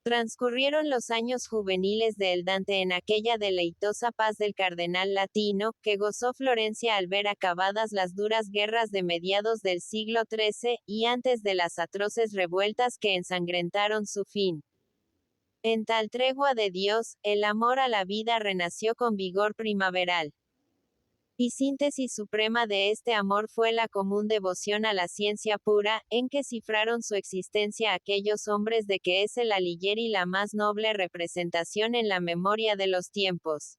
Transcurrieron los años juveniles de El Dante en aquella deleitosa paz del cardenal latino, que gozó Florencia al ver acabadas las duras guerras de mediados del siglo XIII, y antes de las atroces revueltas que ensangrentaron su fin. En tal tregua de Dios, el amor a la vida renació con vigor primaveral. Y síntesis suprema de este amor fue la común devoción a la ciencia pura, en que cifraron su existencia aquellos hombres de que es el Alighieri la más noble representación en la memoria de los tiempos.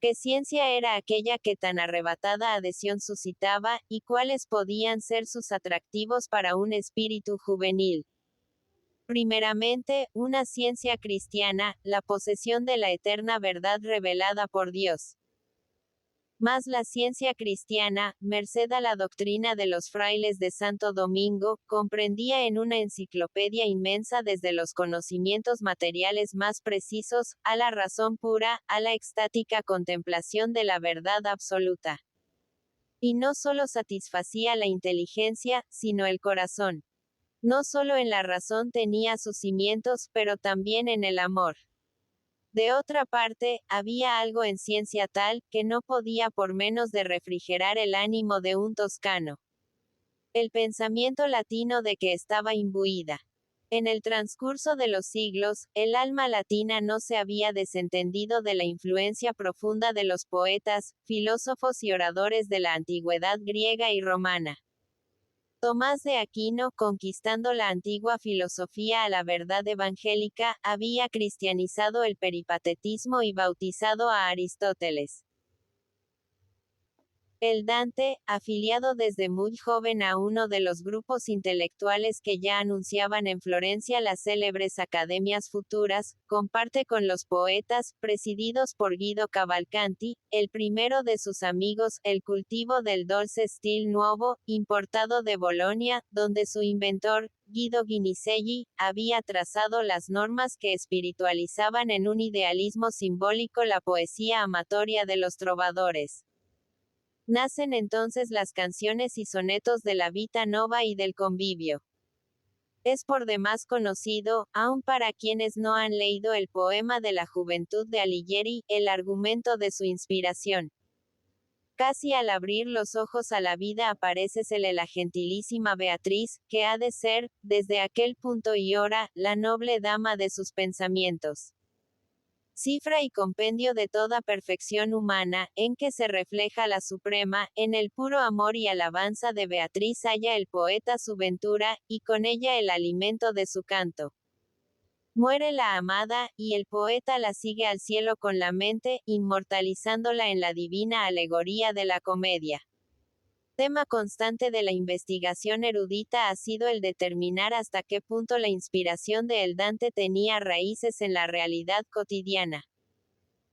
¿Qué ciencia era aquella que tan arrebatada adhesión suscitaba, y cuáles podían ser sus atractivos para un espíritu juvenil? Primeramente, una ciencia cristiana, la posesión de la eterna verdad revelada por Dios. Mas la ciencia cristiana, merced a la doctrina de los frailes de Santo Domingo, comprendía en una enciclopedia inmensa desde los conocimientos materiales más precisos, a la razón pura, a la extática contemplación de la verdad absoluta. Y no solo satisfacía la inteligencia, sino el corazón. No solo en la razón tenía sus cimientos, pero también en el amor. De otra parte, había algo en ciencia tal, que no podía por menos de refrigerar el ánimo de un toscano. El pensamiento latino de que estaba imbuida. En el transcurso de los siglos, el alma latina no se había desentendido de la influencia profunda de los poetas, filósofos y oradores de la antigüedad griega y romana. Tomás de Aquino, conquistando la antigua filosofía a la verdad evangélica, había cristianizado el peripatetismo y bautizado a Aristóteles. El Dante, afiliado desde muy joven a uno de los grupos intelectuales que ya anunciaban en Florencia las célebres academias futuras, comparte con los poetas, presididos por Guido Cavalcanti, el primero de sus amigos, el cultivo del dolce stil nuovo, importado de Bolonia, donde su inventor, Guido Guinizelli, había trazado las normas que espiritualizaban en un idealismo simbólico la poesía amatoria de los trovadores. Nacen entonces las canciones y sonetos de la vita nova y del convivio. Es por demás conocido, aun para quienes no han leído el poema de la juventud de Alighieri, el argumento de su inspiración. Casi al abrir los ojos a la vida aparécesele la gentilísima Beatriz, que ha de ser, desde aquel punto y hora, la noble dama de sus pensamientos. Cifra y compendio de toda perfección humana, en que se refleja la suprema, en el puro amor y alabanza de Beatriz halla el poeta su ventura, y con ella el alimento de su canto. Muere la amada, y el poeta la sigue al cielo con la mente, inmortalizándola en la divina alegoría de la comedia. Tema constante de la investigación erudita ha sido el determinar hasta qué punto la inspiración de El Dante tenía raíces en la realidad cotidiana.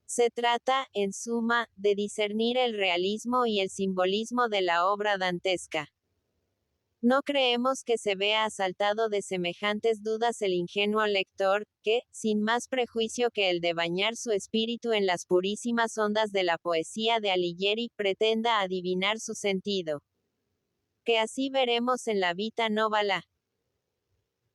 Se trata, en suma, de discernir el realismo y el simbolismo de la obra dantesca. No creemos que se vea asaltado de semejantes dudas el ingenuo lector, que, sin más prejuicio que el de bañar su espíritu en las purísimas ondas de la poesía de Alighieri, pretenda adivinar su sentido. Que así veremos en la vita nova la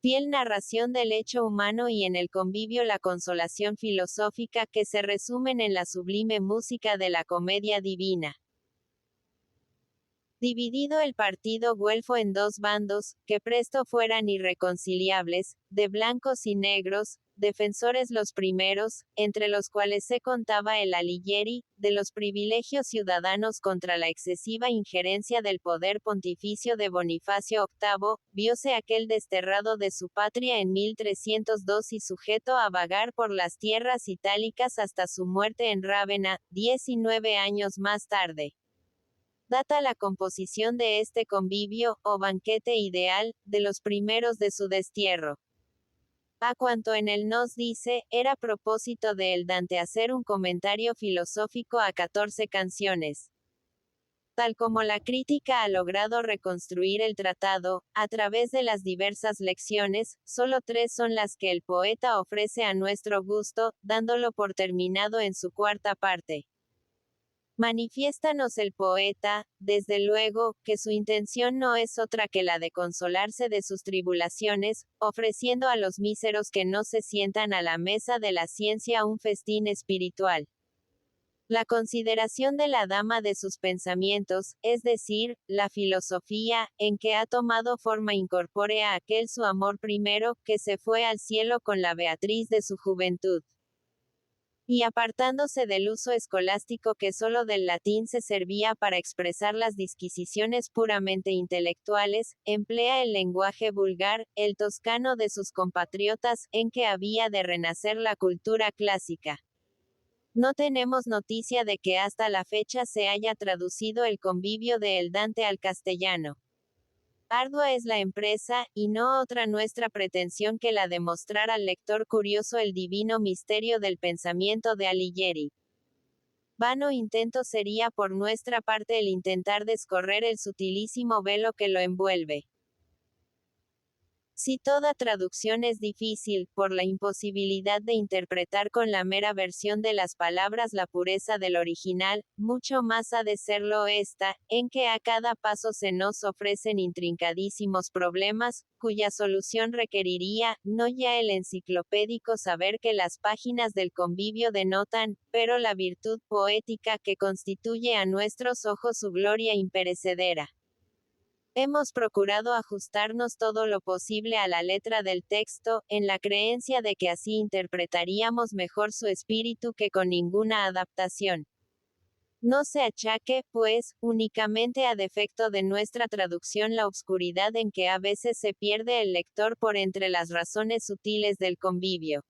fiel narración del hecho humano y en el convivio la consolación filosófica que se resumen en la sublime música de la comedia divina. Dividido el partido güelfo en dos bandos, que presto fueran irreconciliables, de blancos y negros, defensores los primeros, entre los cuales se contaba el Alighieri, de los privilegios ciudadanos contra la excesiva injerencia del poder pontificio de Bonifacio VIII, viose aquel desterrado de su patria en 1302 y sujeto a vagar por las tierras itálicas hasta su muerte en Rávena, 19 años más tarde. Data la composición de este convivio, o banquete ideal, de los primeros de su destierro. A cuanto en él nos dice, era propósito de El Dante hacer un comentario filosófico a 14 canciones. Tal como la crítica ha logrado reconstruir el tratado, a través de las diversas lecciones, solo 3 son las que el poeta ofrece a nuestro gusto, dándolo por terminado en su cuarta parte. Manifiéstanos el poeta, desde luego, que su intención no es otra que la de consolarse de sus tribulaciones, ofreciendo a los míseros que no se sientan a la mesa de la ciencia un festín espiritual. La consideración de la dama de sus pensamientos, es decir, la filosofía, en que ha tomado forma incorpórea aquel su amor primero, que se fue al cielo con la Beatriz de su juventud. Y apartándose del uso escolástico que solo del latín se servía para expresar las disquisiciones puramente intelectuales, emplea el lenguaje vulgar, el toscano de sus compatriotas, en que había de renacer la cultura clásica. No tenemos noticia de que hasta la fecha se haya traducido el Convivio de El Dante al castellano. Ardua es la empresa, y no otra nuestra pretensión que la de mostrar al lector curioso el divino misterio del pensamiento de Alighieri. Vano intento sería por nuestra parte el intentar descorrer el sutilísimo velo que lo envuelve. Si toda traducción es difícil, por la imposibilidad de interpretar con la mera versión de las palabras la pureza del original, mucho más ha de serlo esta, en que a cada paso se nos ofrecen intrincadísimos problemas, cuya solución requeriría, no ya el enciclopédico saber que las páginas del Convivio denotan, pero la virtud poética que constituye a nuestros ojos su gloria imperecedera. Hemos procurado ajustarnos todo lo posible a la letra del texto, en la creencia de que así interpretaríamos mejor su espíritu que con ninguna adaptación. No se achaque, pues, únicamente a defecto de nuestra traducción la obscuridad en que a veces se pierde el lector por entre las razones sutiles del Convivio.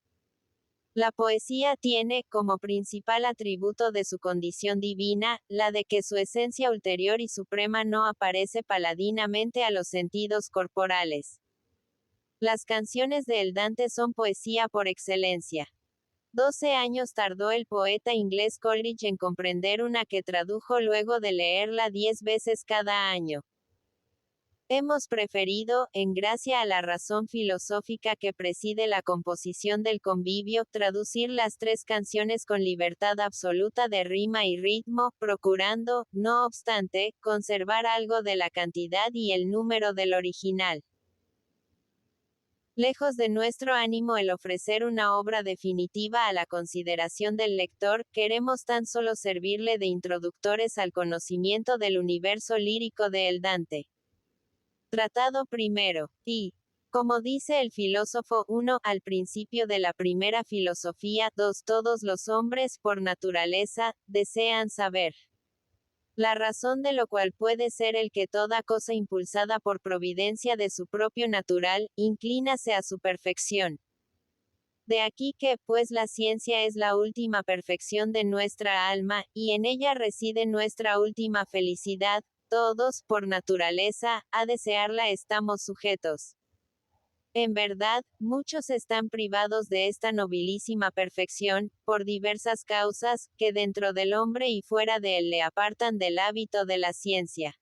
La poesía tiene, como principal atributo de su condición divina, la de que su esencia ulterior y suprema no aparece paladinamente a los sentidos corporales. Las canciones de El Dante son poesía por excelencia. 12 años tardó el poeta inglés Coleridge en comprender una que tradujo luego de leerla 10 veces cada año. Hemos preferido, en gracia a la razón filosófica que preside la composición del Convivio, traducir las 3 canciones con libertad absoluta de rima y ritmo, procurando, no obstante, conservar algo de la cantidad y el número del original. Lejos de nuestro ánimo el ofrecer una obra definitiva a la consideración del lector, queremos tan solo servirle de introductores al conocimiento del universo lírico de El Dante. Tratado primero, y, como dice el filósofo 1, al principio de la primera filosofía, 2, todos los hombres, por naturaleza, desean saber. La razón de lo cual puede ser el que toda cosa impulsada por providencia de su propio natural, inclínase a su perfección. De aquí que, pues la ciencia es la última perfección de nuestra alma, y en ella reside nuestra última felicidad, todos, por naturaleza, a desearla estamos sujetos. En verdad, muchos están privados de esta nobilísima perfección, por diversas causas, que dentro del hombre y fuera de él le apartan del hábito de la ciencia.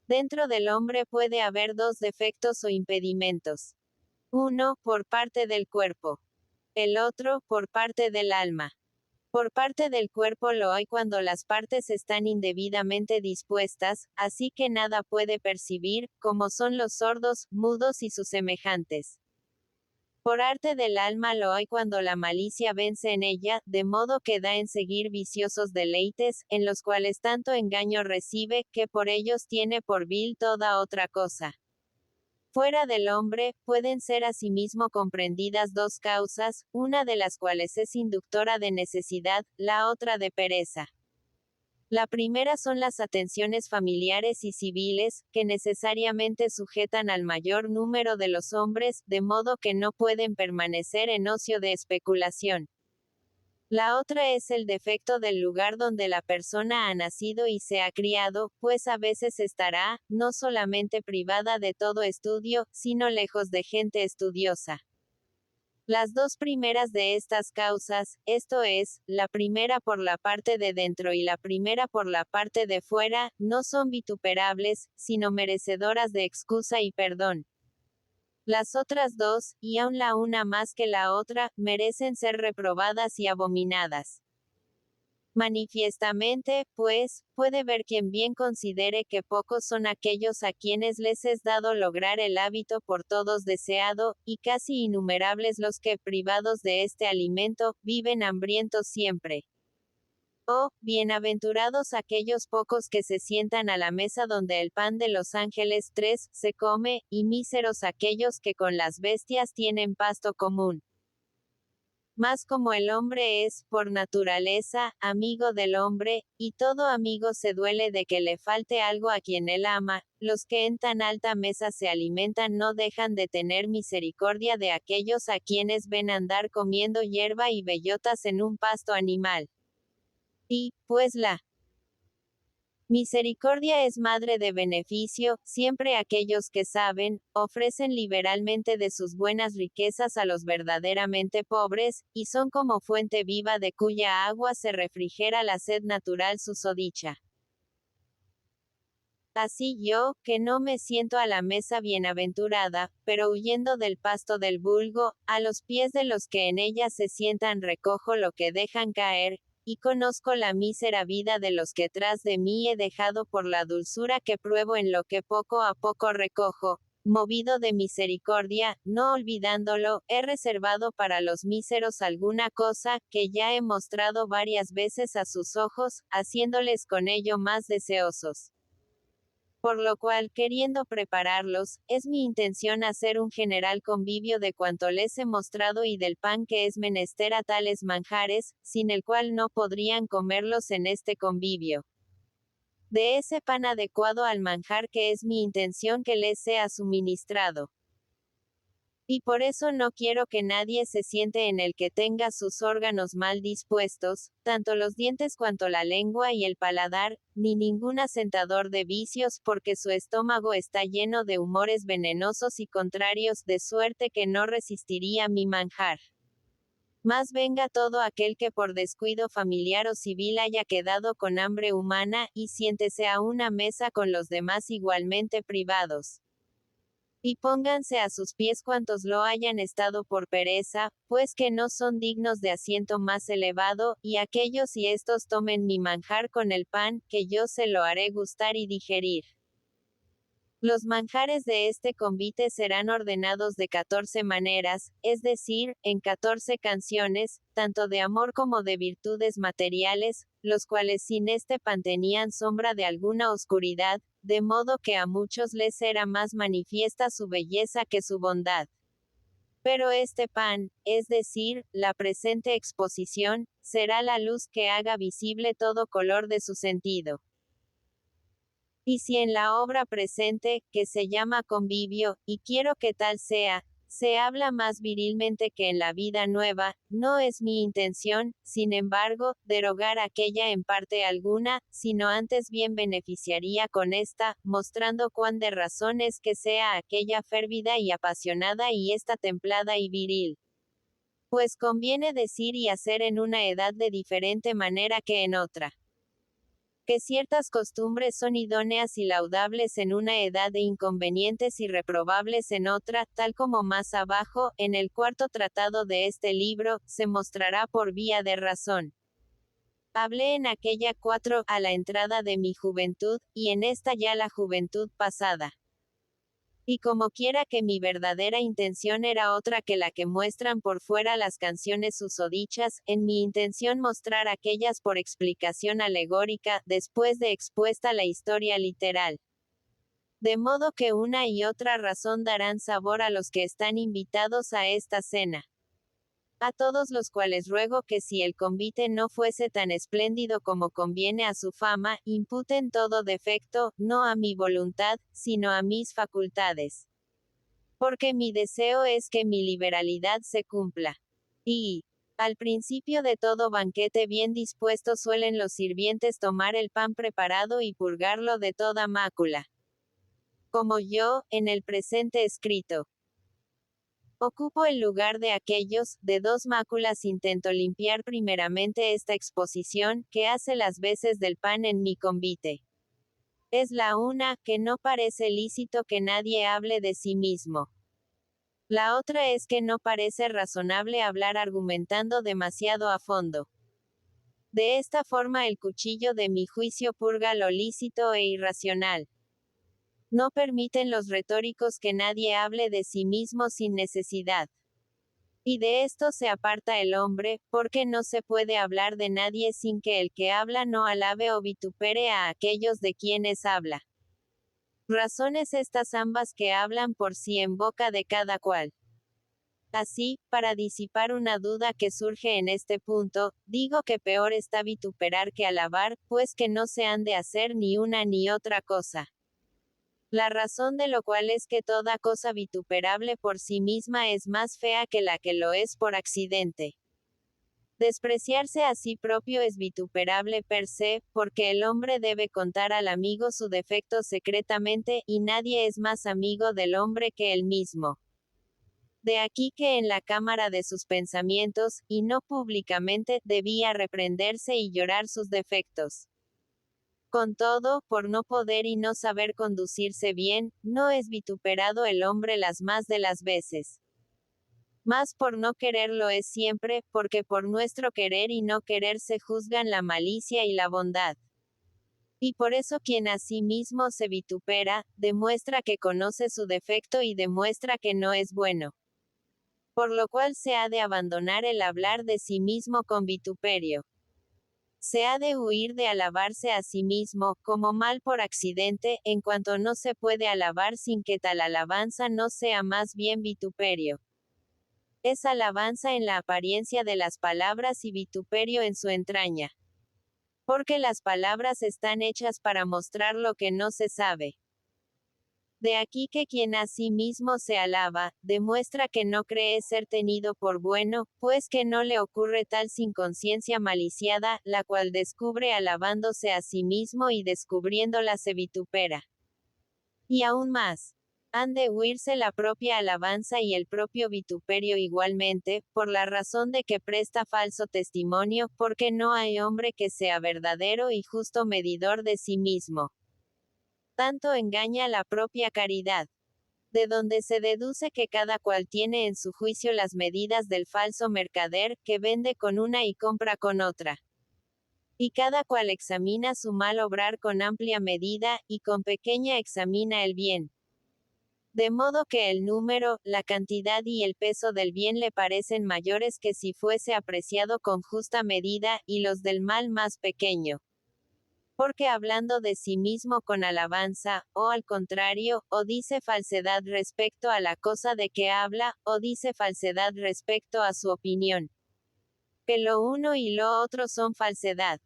Dentro del hombre puede haber 2 defectos o impedimentos. Uno, por parte del cuerpo. El otro, por parte del alma. Por parte del cuerpo lo hay cuando las partes están indebidamente dispuestas, así que nada puede percibir, como son los sordos, mudos y sus semejantes. Por arte del alma lo hay cuando la malicia vence en ella, de modo que da en seguir viciosos deleites, en los cuales tanto engaño recibe, que por ellos tiene por vil toda otra cosa. Fuera del hombre, pueden ser asimismo comprendidas 2 causas, una de las cuales es inductora de necesidad, la otra de pereza. La primera son las atenciones familiares y civiles, que necesariamente sujetan al mayor número de los hombres, de modo que no pueden permanecer en ocio de especulación. La otra es el defecto del lugar donde la persona ha nacido y se ha criado, pues a veces estará, no solamente privada de todo estudio, sino lejos de gente estudiosa. Las 2 primeras de estas causas, esto es, la primera por la parte de dentro y la primera por la parte de fuera, no son vituperables, sino merecedoras de excusa y perdón. Las otras 2, y aun la una más que la otra, merecen ser reprobadas y abominadas. Manifiestamente, pues, puede ver quien bien considere que pocos son aquellos a quienes les es dado lograr el hábito por todos deseado, y casi innumerables los que, privados de este alimento, viven hambrientos siempre. Oh, bienaventurados aquellos pocos que se sientan a la mesa donde el pan de los ángeles 3 se come, y míseros aquellos que con las bestias tienen pasto común. Mas como el hombre es, por naturaleza, amigo del hombre, y todo amigo se duele de que le falte algo a quien él ama, los que en tan alta mesa se alimentan no dejan de tener misericordia de aquellos a quienes ven andar comiendo hierba y bellotas en un pasto animal. Y, pues la misericordia es madre de beneficio, siempre aquellos que saben, ofrecen liberalmente de sus buenas riquezas a los verdaderamente pobres, y son como fuente viva de cuya agua se refrigera la sed natural susodicha. Así yo, que no me siento a la mesa bienaventurada, pero huyendo del pasto del vulgo, a los pies de los que en ella se sientan recojo lo que dejan caer, y conozco la mísera vida de los que tras de mí he dejado por la dulzura que pruebo en lo que poco a poco recojo, movido de misericordia, no olvidándolo, he reservado para los míseros alguna cosa, que ya he mostrado varias veces a sus ojos, haciéndoles con ello más deseosos. Por lo cual, queriendo prepararlos, es mi intención hacer un general convivio de cuanto les he mostrado y del pan que es menester a tales manjares, sin el cual no podrían comerlos en este convivio. De ese pan adecuado al manjar que es mi intención que les sea suministrado. Y por eso no quiero que nadie se siente en el que tenga sus órganos mal dispuestos, tanto los dientes cuanto la lengua y el paladar, ni ningún asentador de vicios, porque su estómago está lleno de humores venenosos y contrarios, de suerte que no resistiría mi manjar. Más venga todo aquel que por descuido familiar o civil haya quedado con hambre humana, y siéntese a una mesa con los demás igualmente privados. Y pónganse a sus pies cuantos lo hayan estado por pereza, pues que no son dignos de asiento más elevado, y aquellos y estos tomen mi manjar con el pan, que yo se lo haré gustar y digerir. Los manjares de este convite serán ordenados de 14 maneras, es decir, en 14 canciones, tanto de amor como de virtudes materiales, los cuales sin este pan tenían sombra de alguna oscuridad, de modo que a muchos les era más manifiesta su belleza que su bondad. Pero este pan, es decir, la presente exposición, será la luz que haga visible todo color de su sentido. Y si en la obra presente, que se llama convivio, y quiero que tal sea, se habla más virilmente que en la vida nueva, no es mi intención, sin embargo, derogar aquella en parte alguna, sino antes bien beneficiaría con esta, mostrando cuán de razón es que sea aquella férvida y apasionada y esta templada y viril. Pues conviene decir y hacer en una edad de diferente manera que en otra. Que ciertas costumbres son idóneas y laudables en una edad e inconvenientes y reprobables en otra, tal como más abajo, en el cuarto tratado de este libro, se mostrará por vía de razón. Hablé en aquella 4, a la entrada de mi juventud, y en esta ya la juventud pasada. Y como quiera que mi verdadera intención era otra que la que muestran por fuera las canciones susodichas, en mi intención mostrar aquellas por explicación alegórica, después de expuesta la historia literal. De modo que una y otra razón darán sabor a los que están invitados a esta cena. A todos los cuales ruego que si el convite no fuese tan espléndido como conviene a su fama, imputen todo defecto, no a mi voluntad, sino a mis facultades. Porque mi deseo es que mi liberalidad se cumpla. Y, al principio de todo banquete bien dispuesto suelen los sirvientes tomar el pan preparado y purgarlo de toda mácula. Como yo, en el presente escrito. Ocupo el lugar de aquellos, de 2 máculas intento limpiar primeramente esta exposición, que hace las veces del pan en mi convite. Es la una, que no parece lícito que nadie hable de sí mismo. La otra es que no parece razonable hablar argumentando demasiado a fondo. De esta forma el cuchillo de mi juicio purga lo lícito e irracional. No permiten los retóricos que nadie hable de sí mismo sin necesidad. Y de esto se aparta el hombre, porque no se puede hablar de nadie sin que el que habla no alabe o vitupere a aquellos de quienes habla. Razones estas ambas que hablan por sí en boca de cada cual. Así, para disipar una duda que surge en este punto, digo que peor está vituperar que alabar, pues que no se han de hacer ni una ni otra cosa. La razón de lo cual es que toda cosa vituperable por sí misma es más fea que la que lo es por accidente. Despreciarse a sí propio es vituperable per se, porque el hombre debe contar al amigo su defecto secretamente, y nadie es más amigo del hombre que él mismo. De aquí que en la cámara de sus pensamientos, y no públicamente, debía reprenderse y llorar sus defectos. Con todo, por no poder y no saber conducirse bien, no es vituperado el hombre las más de las veces. Mas por no quererlo es siempre, porque por nuestro querer y no querer se juzgan la malicia y la bondad. Y por eso quien a sí mismo se vitupera, demuestra que conoce su defecto y demuestra que no es bueno. Por lo cual se ha de abandonar el hablar de sí mismo con vituperio. Se ha de huir de alabarse a sí mismo, como mal por accidente, en cuanto no se puede alabar sin que tal alabanza no sea más bien vituperio. Es alabanza en la apariencia de las palabras y vituperio en su entraña. Porque las palabras están hechas para mostrar lo que no se sabe. De aquí que quien a sí mismo se alaba, demuestra que no cree ser tenido por bueno, pues que no le ocurre tal sin conciencia maliciada, la cual descubre alabándose a sí mismo y descubriéndola se vitupera. Y aún más, han de huirse la propia alabanza y el propio vituperio igualmente, por la razón de que presta falso testimonio, porque no hay hombre que sea verdadero y justo medidor de sí mismo. Tanto engaña la propia caridad, de donde se deduce que cada cual tiene en su juicio las medidas del falso mercader, que vende con una y compra con otra. Y cada cual examina su mal obrar con amplia medida, y con pequeña examina el bien. De modo que el número, la cantidad y el peso del bien le parecen mayores que si fuese apreciado con justa medida, y los del mal más pequeño. Porque hablando de sí mismo con alabanza, o al contrario, o dice falsedad respecto a la cosa de que habla, o dice falsedad respecto a su opinión. Que lo uno y lo otro son falsedad.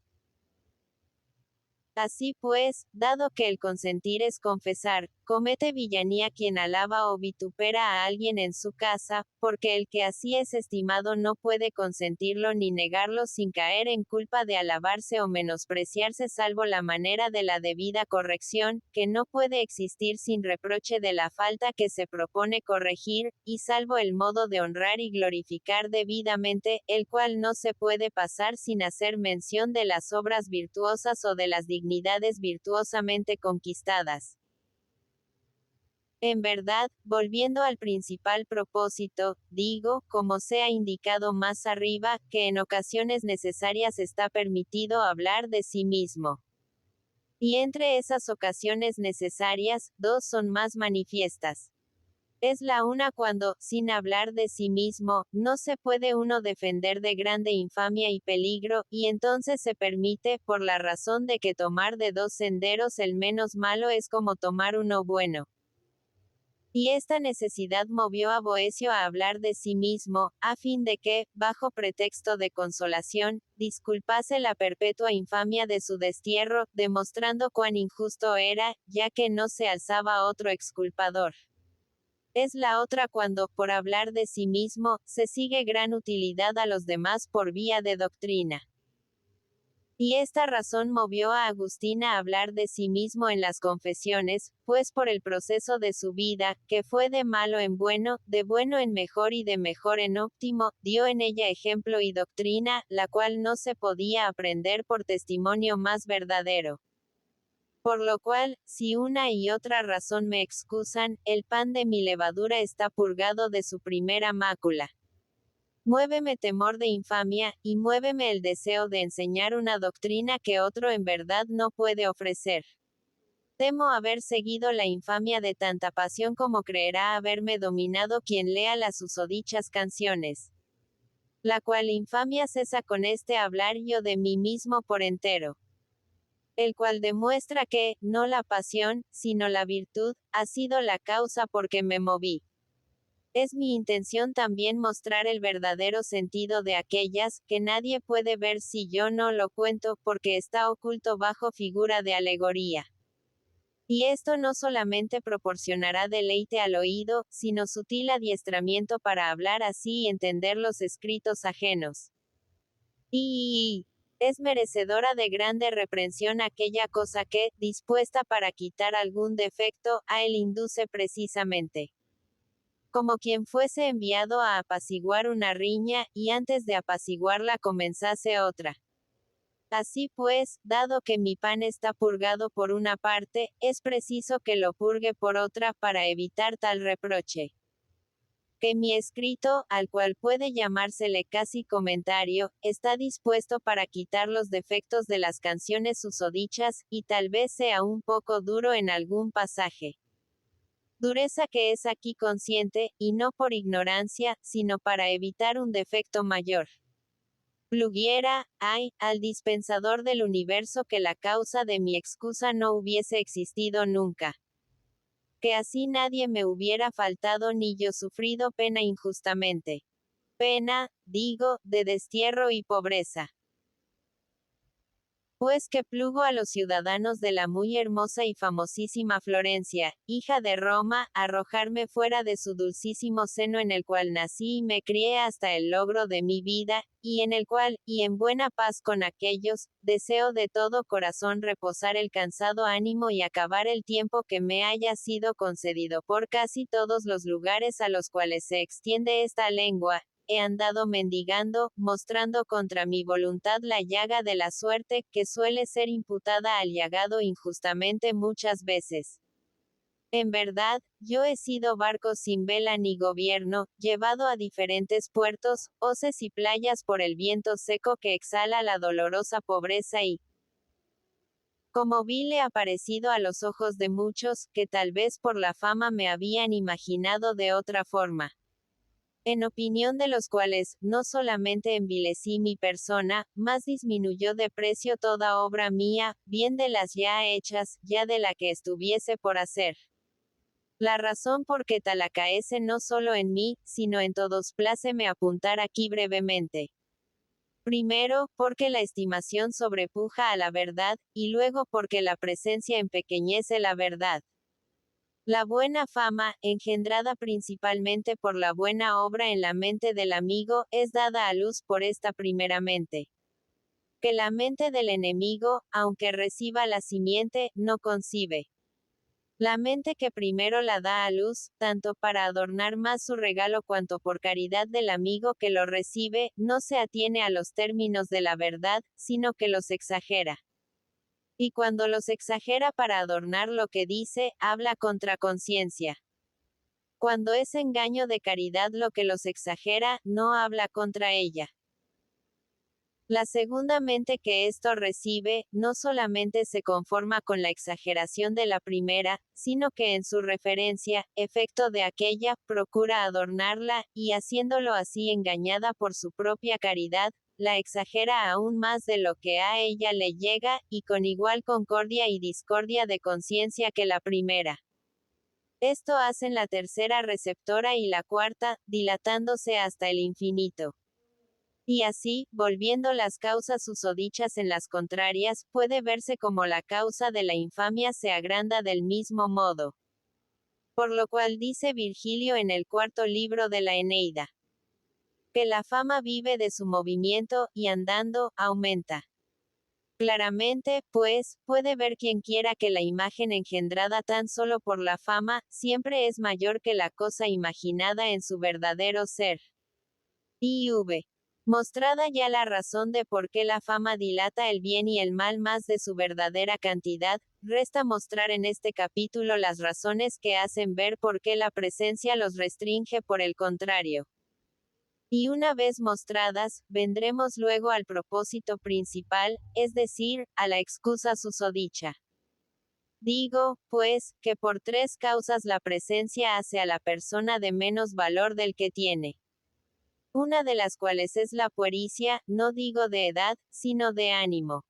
Así pues, dado que el consentir es confesar, comete villanía quien alaba o vitupera a alguien en su casa, porque el que así es estimado no puede consentirlo ni negarlo sin caer en culpa de alabarse o menospreciarse salvo la manera de la debida corrección, que no puede existir sin reproche de la falta que se propone corregir, y salvo el modo de honrar y glorificar debidamente, el cual no se puede pasar sin hacer mención de las obras virtuosas o de las dignidades virtuosamente conquistadas. En verdad, volviendo al principal propósito, digo, como se ha indicado más arriba, que en ocasiones necesarias está permitido hablar de sí mismo. Y entre esas ocasiones necesarias, dos son más manifiestas. Es la una cuando, sin hablar de sí mismo, no se puede uno defender de grande infamia y peligro, y entonces se permite, por la razón de que tomar de dos senderos el menos malo es como tomar uno bueno. Y esta necesidad movió a Boecio a hablar de sí mismo, a fin de que, bajo pretexto de consolación, disculpase la perpetua infamia de su destierro, demostrando cuán injusto era, ya que no se alzaba otro exculpador. Es la otra cuando, por hablar de sí mismo, se sigue gran utilidad a los demás por vía de doctrina. Y esta razón movió a Agustín a hablar de sí mismo en las confesiones, pues por el proceso de su vida, que fue de malo en bueno, de bueno en mejor y de mejor en óptimo, dio en ella ejemplo y doctrina, la cual no se podía aprender por testimonio más verdadero. Por lo cual, si una y otra razón me excusan, el pan de mi levadura está purgado de su primera mácula. Muéveme temor de infamia, y muéveme el deseo de enseñar una doctrina que otro en verdad no puede ofrecer. Temo haber seguido la infamia de tanta pasión como creerá haberme dominado quien lea las susodichas canciones. La cual infamia cesa con este hablar yo de mí mismo por entero. El cual demuestra que, no la pasión, sino la virtud, ha sido la causa por que me moví. Es mi intención también mostrar el verdadero sentido de aquellas, que nadie puede ver si yo no lo cuento, porque está oculto bajo figura de alegoría. Y esto no solamente proporcionará deleite al oído, sino sutil adiestramiento para hablar así y entender los escritos ajenos. Y es merecedora de grande reprensión aquella cosa que, dispuesta para quitar algún defecto, a él induce precisamente. Como quien fuese enviado a apaciguar una riña, y antes de apaciguarla comenzase otra. Así pues, dado que mi pan está purgado por una parte, es preciso que lo purgue por otra para evitar tal reproche. Que mi escrito, al cual puede llamársele casi comentario, está dispuesto para quitar los defectos de las canciones susodichas, y tal vez sea un poco duro en algún pasaje. Dureza que es aquí consciente, y no por ignorancia, sino para evitar un defecto mayor. Pluguiera, ay, al dispensador del universo que la causa de mi excusa no hubiese existido nunca. Que así nadie me hubiera faltado ni yo sufrido pena injustamente. Pena, digo, de destierro y pobreza. Pues que plugo a los ciudadanos de la muy hermosa y famosísima Florencia, hija de Roma, arrojarme fuera de su dulcísimo seno en el cual nací y me crié hasta el logro de mi vida, y en el cual, y en buena paz con aquellos, deseo de todo corazón reposar el cansado ánimo y acabar el tiempo que me haya sido concedido por casi todos los lugares a los cuales se extiende esta lengua. He andado mendigando, mostrando contra mi voluntad la llaga de la suerte, que suele ser imputada al llagado injustamente muchas veces. En verdad, yo he sido barco sin vela ni gobierno, llevado a diferentes puertos, hoces y playas por el viento seco que exhala la dolorosa pobreza y, como vile aparecido a los ojos de muchos, que tal vez por la fama me habían imaginado de otra forma. En opinión de los cuales, no solamente envilecí mi persona, más disminuyó de precio toda obra mía, bien de las ya hechas, ya de la que estuviese por hacer. La razón por que tal acaece no solo en mí, sino en todos pláceme apuntar aquí brevemente. Primero, porque la estimación sobrepuja a la verdad, y luego porque la presencia empequeñece la verdad. La buena fama, engendrada principalmente por la buena obra en la mente del amigo, es dada a luz por esta primeramente. Que la mente del enemigo, aunque reciba la simiente, no concibe. La mente que primero la da a luz, tanto para adornar más su regalo cuanto por caridad del amigo que lo recibe, no se atiene a los términos de la verdad, sino que los exagera. Y cuando los exagera para adornar lo que dice, habla contra conciencia. Cuando es engaño de caridad lo que los exagera, no habla contra ella. La segunda mente que esto recibe, no solamente se conforma con la exageración de la primera, sino que en su referencia, efecto de aquella, procura adornarla, y haciéndolo así engañada por su propia caridad, la exagera aún más de lo que a ella le llega, y con igual concordia y discordia de conciencia que la primera. Esto hacen la tercera receptora y la cuarta, dilatándose hasta el infinito. Y así, volviendo las causas susodichas en las contrarias, puede verse como la causa de la infamia se agranda del mismo modo. Por lo cual dice Virgilio en el cuarto libro de la Eneida, que la fama vive de su movimiento, y andando, aumenta. Claramente, pues, puede ver quien quiera que la imagen engendrada tan solo por la fama, siempre es mayor que la cosa imaginada en su verdadero ser. IV. Mostrada ya la razón de por qué la fama dilata el bien y el mal más de su verdadera cantidad, resta mostrar en este capítulo las razones que hacen ver por qué la presencia los restringe por el contrario. Y una vez mostradas, vendremos luego al propósito principal, es decir, a la excusa susodicha. Digo, pues, que por tres causas la presencia hace a la persona de menos valor del que tiene. Una de las cuales es la puericia, no digo de edad, sino de ánimo.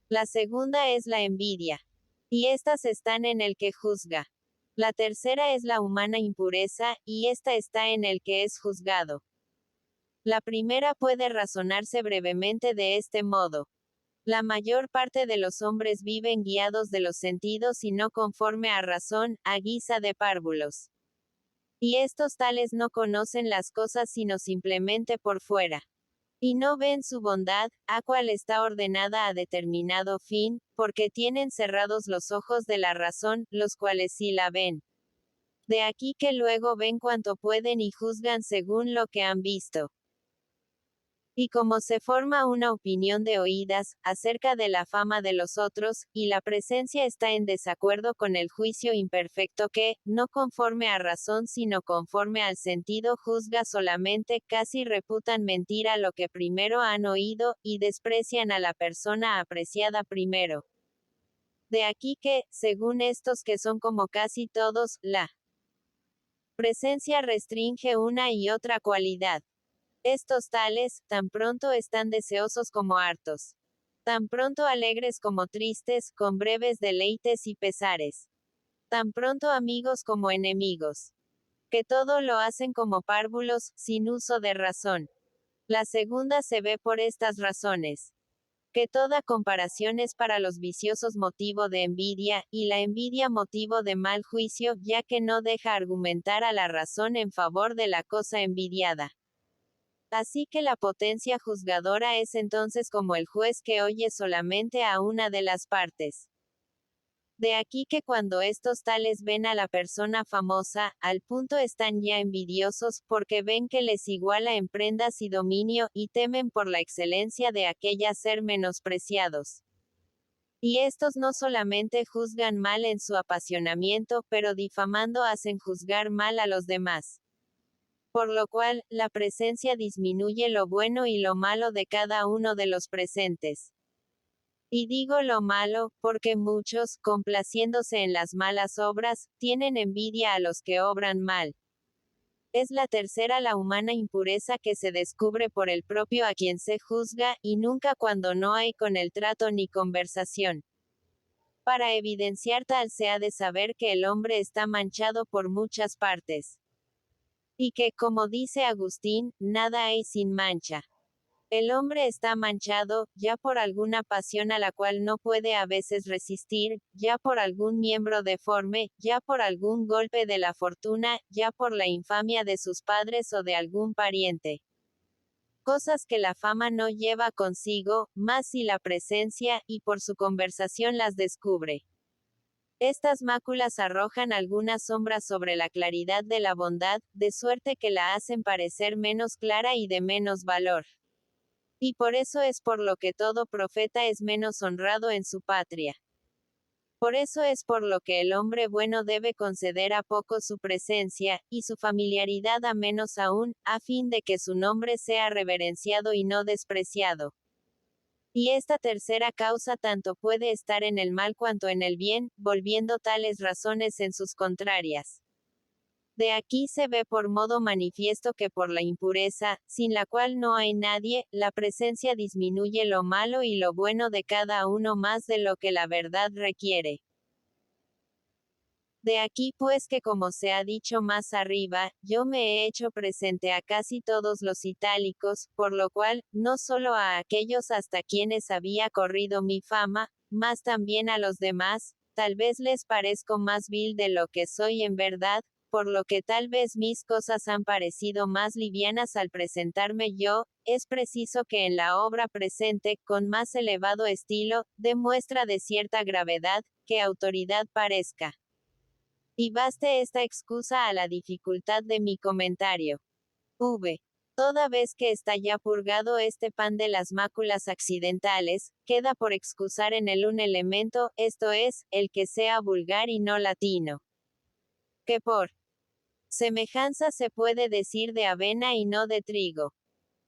La segunda es la envidia. Y estas están en el que juzga. La tercera es la humana impureza, y esta está en el que es juzgado. La primera puede razonarse brevemente de este modo. La mayor parte de los hombres viven guiados de los sentidos y no conforme a razón, a guisa de párvulos. Y estos tales no conocen las cosas sino simplemente por fuera. Y no ven su bondad, a cual está ordenada a determinado fin, porque tienen cerrados los ojos de la razón, los cuales sí la ven. De aquí que luego ven cuanto pueden y juzgan según lo que han visto. Y como se forma una opinión de oídas, acerca de la fama de los otros, y la presencia está en desacuerdo con el juicio imperfecto que, no conforme a razón sino conforme al sentido juzga solamente, casi reputan mentira lo que primero han oído, y desprecian a la persona apreciada primero. De aquí que, según estos que son como casi todos, la presencia restringe una y otra cualidad. Estos tales, tan pronto están deseosos como hartos. Tan pronto alegres como tristes, con breves deleites y pesares. Tan pronto amigos como enemigos. Que todo lo hacen como párvulos, sin uso de razón. La segunda se ve por estas razones. Que toda comparación es para los viciosos motivo de envidia, y la envidia motivo de mal juicio, ya que no deja argumentar a la razón en favor de la cosa envidiada. Así que la potencia juzgadora es entonces como el juez que oye solamente a una de las partes. De aquí que cuando estos tales ven a la persona famosa, al punto están ya envidiosos, porque ven que les iguala en prendas y dominio, y temen por la excelencia de aquella ser menospreciados. Y estos no solamente juzgan mal en su apasionamiento, pero difamando hacen juzgar mal a los demás. Por lo cual, la presencia disminuye lo bueno y lo malo de cada uno de los presentes. Y digo lo malo, porque muchos, complaciéndose en las malas obras, tienen envidia a los que obran mal. Es la tercera la humana impureza que se descubre por el propio a quien se juzga, y nunca cuando no hay con el trato ni conversación. Para evidenciar tal se ha de saber que el hombre está manchado por muchas partes. Y que, como dice Agustín, nada hay sin mancha. El hombre está manchado, ya por alguna pasión a la cual no puede a veces resistir, ya por algún miembro deforme, ya por algún golpe de la fortuna, ya por la infamia de sus padres o de algún pariente. Cosas que la fama no lleva consigo, más si la presencia, y por su conversación las descubre. Estas máculas arrojan algunas sombras sobre la claridad de la bondad, de suerte que la hacen parecer menos clara y de menos valor. Y por eso es por lo que todo profeta es menos honrado en su patria. Por eso es por lo que el hombre bueno debe conceder a poco su presencia, y su familiaridad a menos aún, a fin de que su nombre sea reverenciado y no despreciado. Y esta tercera causa tanto puede estar en el mal cuanto en el bien, volviendo tales razones en sus contrarias. De aquí se ve por modo manifiesto que por la impureza, sin la cual no hay nadie, la presencia disminuye lo malo y lo bueno de cada uno más de lo que la verdad requiere. De aquí pues que como se ha dicho más arriba, yo me he hecho presente a casi todos los itálicos, por lo cual, no solo a aquellos hasta quienes había corrido mi fama, mas también a los demás, tal vez les parezco más vil de lo que soy en verdad, por lo que tal vez mis cosas han parecido más livianas al presentarme yo, es preciso que en la obra presente, con más elevado estilo, demuestra de cierta gravedad, que autoridad parezca. Y baste esta excusa a la dificultad de mi comentario. V. Toda vez que está ya purgado este pan de las máculas accidentales, queda por excusar en él un elemento, esto es, el que sea vulgar y no latino. Que por Semejanza se puede decir de avena y no de trigo.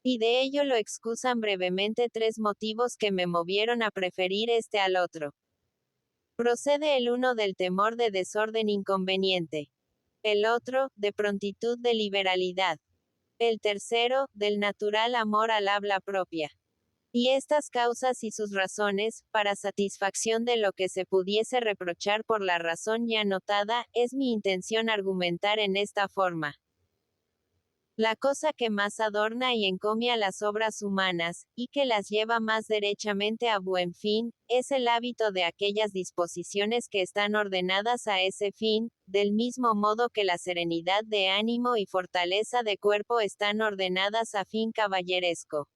Y de ello lo excusan brevemente tres motivos que me movieron a preferir este al otro. Procede el uno del temor de desorden inconveniente. El otro, de prontitud de liberalidad. El tercero, del natural amor al habla propia. Y estas causas y sus razones, para satisfacción de lo que se pudiese reprochar por la razón ya notada, es mi intención argumentar en esta forma. La cosa que más adorna y encomia las obras humanas, y que las lleva más derechamente a buen fin, es el hábito de aquellas disposiciones que están ordenadas a ese fin, del mismo modo que la serenidad de ánimo y fortaleza de cuerpo están ordenadas a fin caballeresco.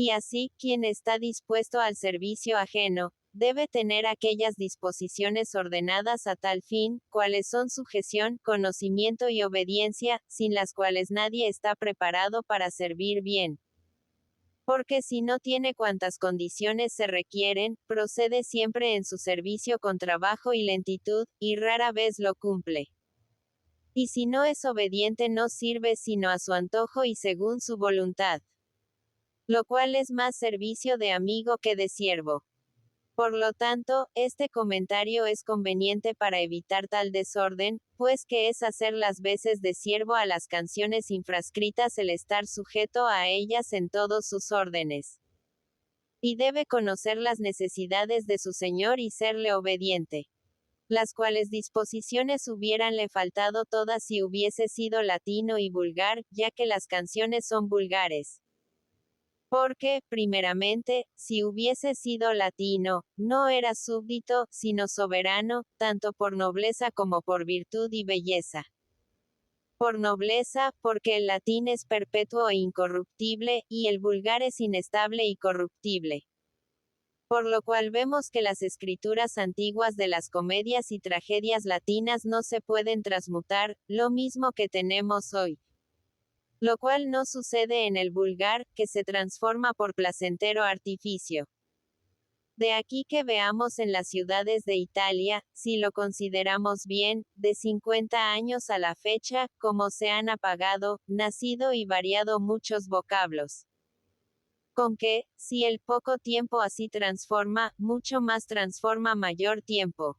Y así, quien está dispuesto al servicio ajeno, debe tener aquellas disposiciones ordenadas a tal fin, cuales son sujeción, conocimiento y obediencia, sin las cuales nadie está preparado para servir bien. Porque si no tiene cuantas condiciones se requieren, procede siempre en su servicio con trabajo y lentitud, y rara vez lo cumple. Y si no es obediente no sirve sino a su antojo y según su voluntad. Lo cual es más servicio de amigo que de siervo. Por lo tanto, este comentario es conveniente para evitar tal desorden, pues que es hacer las veces de siervo a las canciones infrascritas el estar sujeto a ellas en todos sus órdenes. Y debe conocer las necesidades de su señor y serle obediente. Las cuales disposiciones hubieranle faltado todas si hubiese sido latino y vulgar, ya que las canciones son vulgares. Porque, primeramente, si hubiese sido latino, no era súbdito, sino soberano, tanto por nobleza como por virtud y belleza. Por nobleza, porque el latín es perpetuo e incorruptible, y el vulgar es inestable y corruptible. Por lo cual vemos que las escrituras antiguas de las comedias y tragedias latinas no se pueden transmutar, lo mismo que tenemos hoy. Lo cual no sucede en el vulgar, que se transforma por placentero artificio. De aquí que veamos en las ciudades de Italia, si lo consideramos bien, de 50 años a la fecha, como se han apagado, nacido y variado muchos vocablos. Con que, si el poco tiempo así transforma, mucho más transforma mayor tiempo.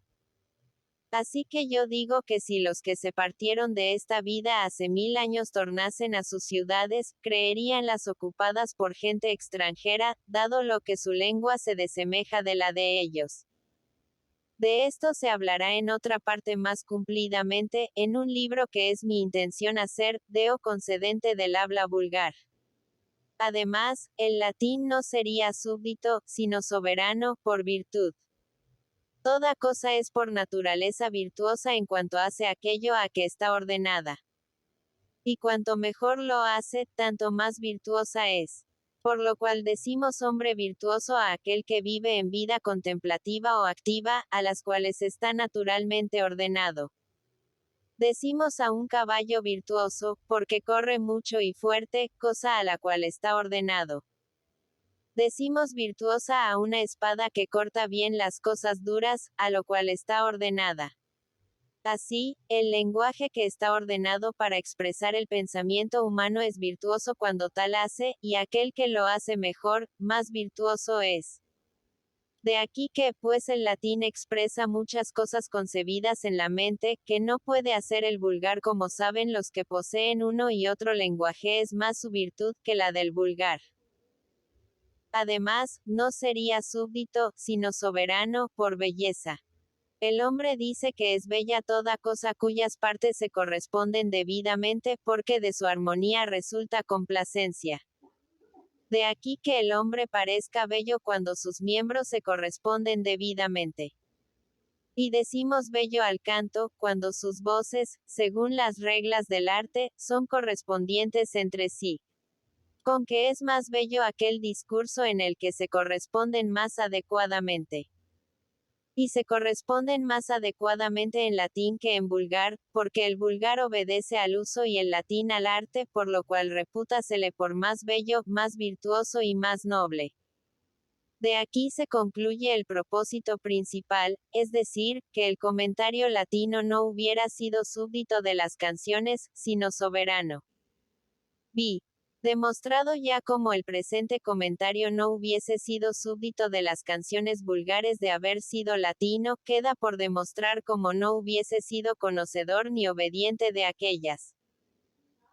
Así que yo digo que si los que se partieron de esta vida hace 1000 años tornasen a sus ciudades, creeríanlas ocupadas por gente extranjera, dado lo que su lengua se desemeja de la de ellos. De esto se hablará en otra parte más cumplidamente, en un libro que es mi intención hacer, Deo concedente del habla vulgar. Además, el latín no sería súbdito, sino soberano, por virtud. Toda cosa es por naturaleza virtuosa en cuanto hace aquello a que está ordenada. Y cuanto mejor lo hace, tanto más virtuosa es. Por lo cual decimos hombre virtuoso a aquel que vive en vida contemplativa o activa, a las cuales está naturalmente ordenado. Decimos a un caballo virtuoso, porque corre mucho y fuerte, cosa a la cual está ordenado. Decimos virtuosa a una espada que corta bien las cosas duras, a lo cual está ordenada. Así, el lenguaje que está ordenado para expresar el pensamiento humano es virtuoso cuando tal hace, y aquel que lo hace mejor, más virtuoso es. De aquí que, pues el latín expresa muchas cosas concebidas en la mente, que no puede hacer el vulgar como saben los que poseen uno y otro lenguaje es más su virtud que la del vulgar. Además, no sería súbdito, sino soberano, por belleza. El hombre dice que es bella toda cosa cuyas partes se corresponden debidamente, porque de su armonía resulta complacencia. De aquí que el hombre parezca bello cuando sus miembros se corresponden debidamente. Y decimos bello al canto, cuando sus voces, según las reglas del arte, son correspondientes entre sí. Con que es más bello aquel discurso en el que se corresponden más adecuadamente. Y se corresponden más adecuadamente en latín que en vulgar, porque el vulgar obedece al uso y el latín al arte, por lo cual repútasele por más bello, más virtuoso y más noble. De aquí se concluye el propósito principal, es decir, que el comentario latino no hubiera sido súbdito de las canciones, sino soberano. B. Demostrado ya como el presente comentario no hubiese sido súbdito de las canciones vulgares de haber sido latino, queda por demostrar como no hubiese sido conocedor ni obediente de aquellas.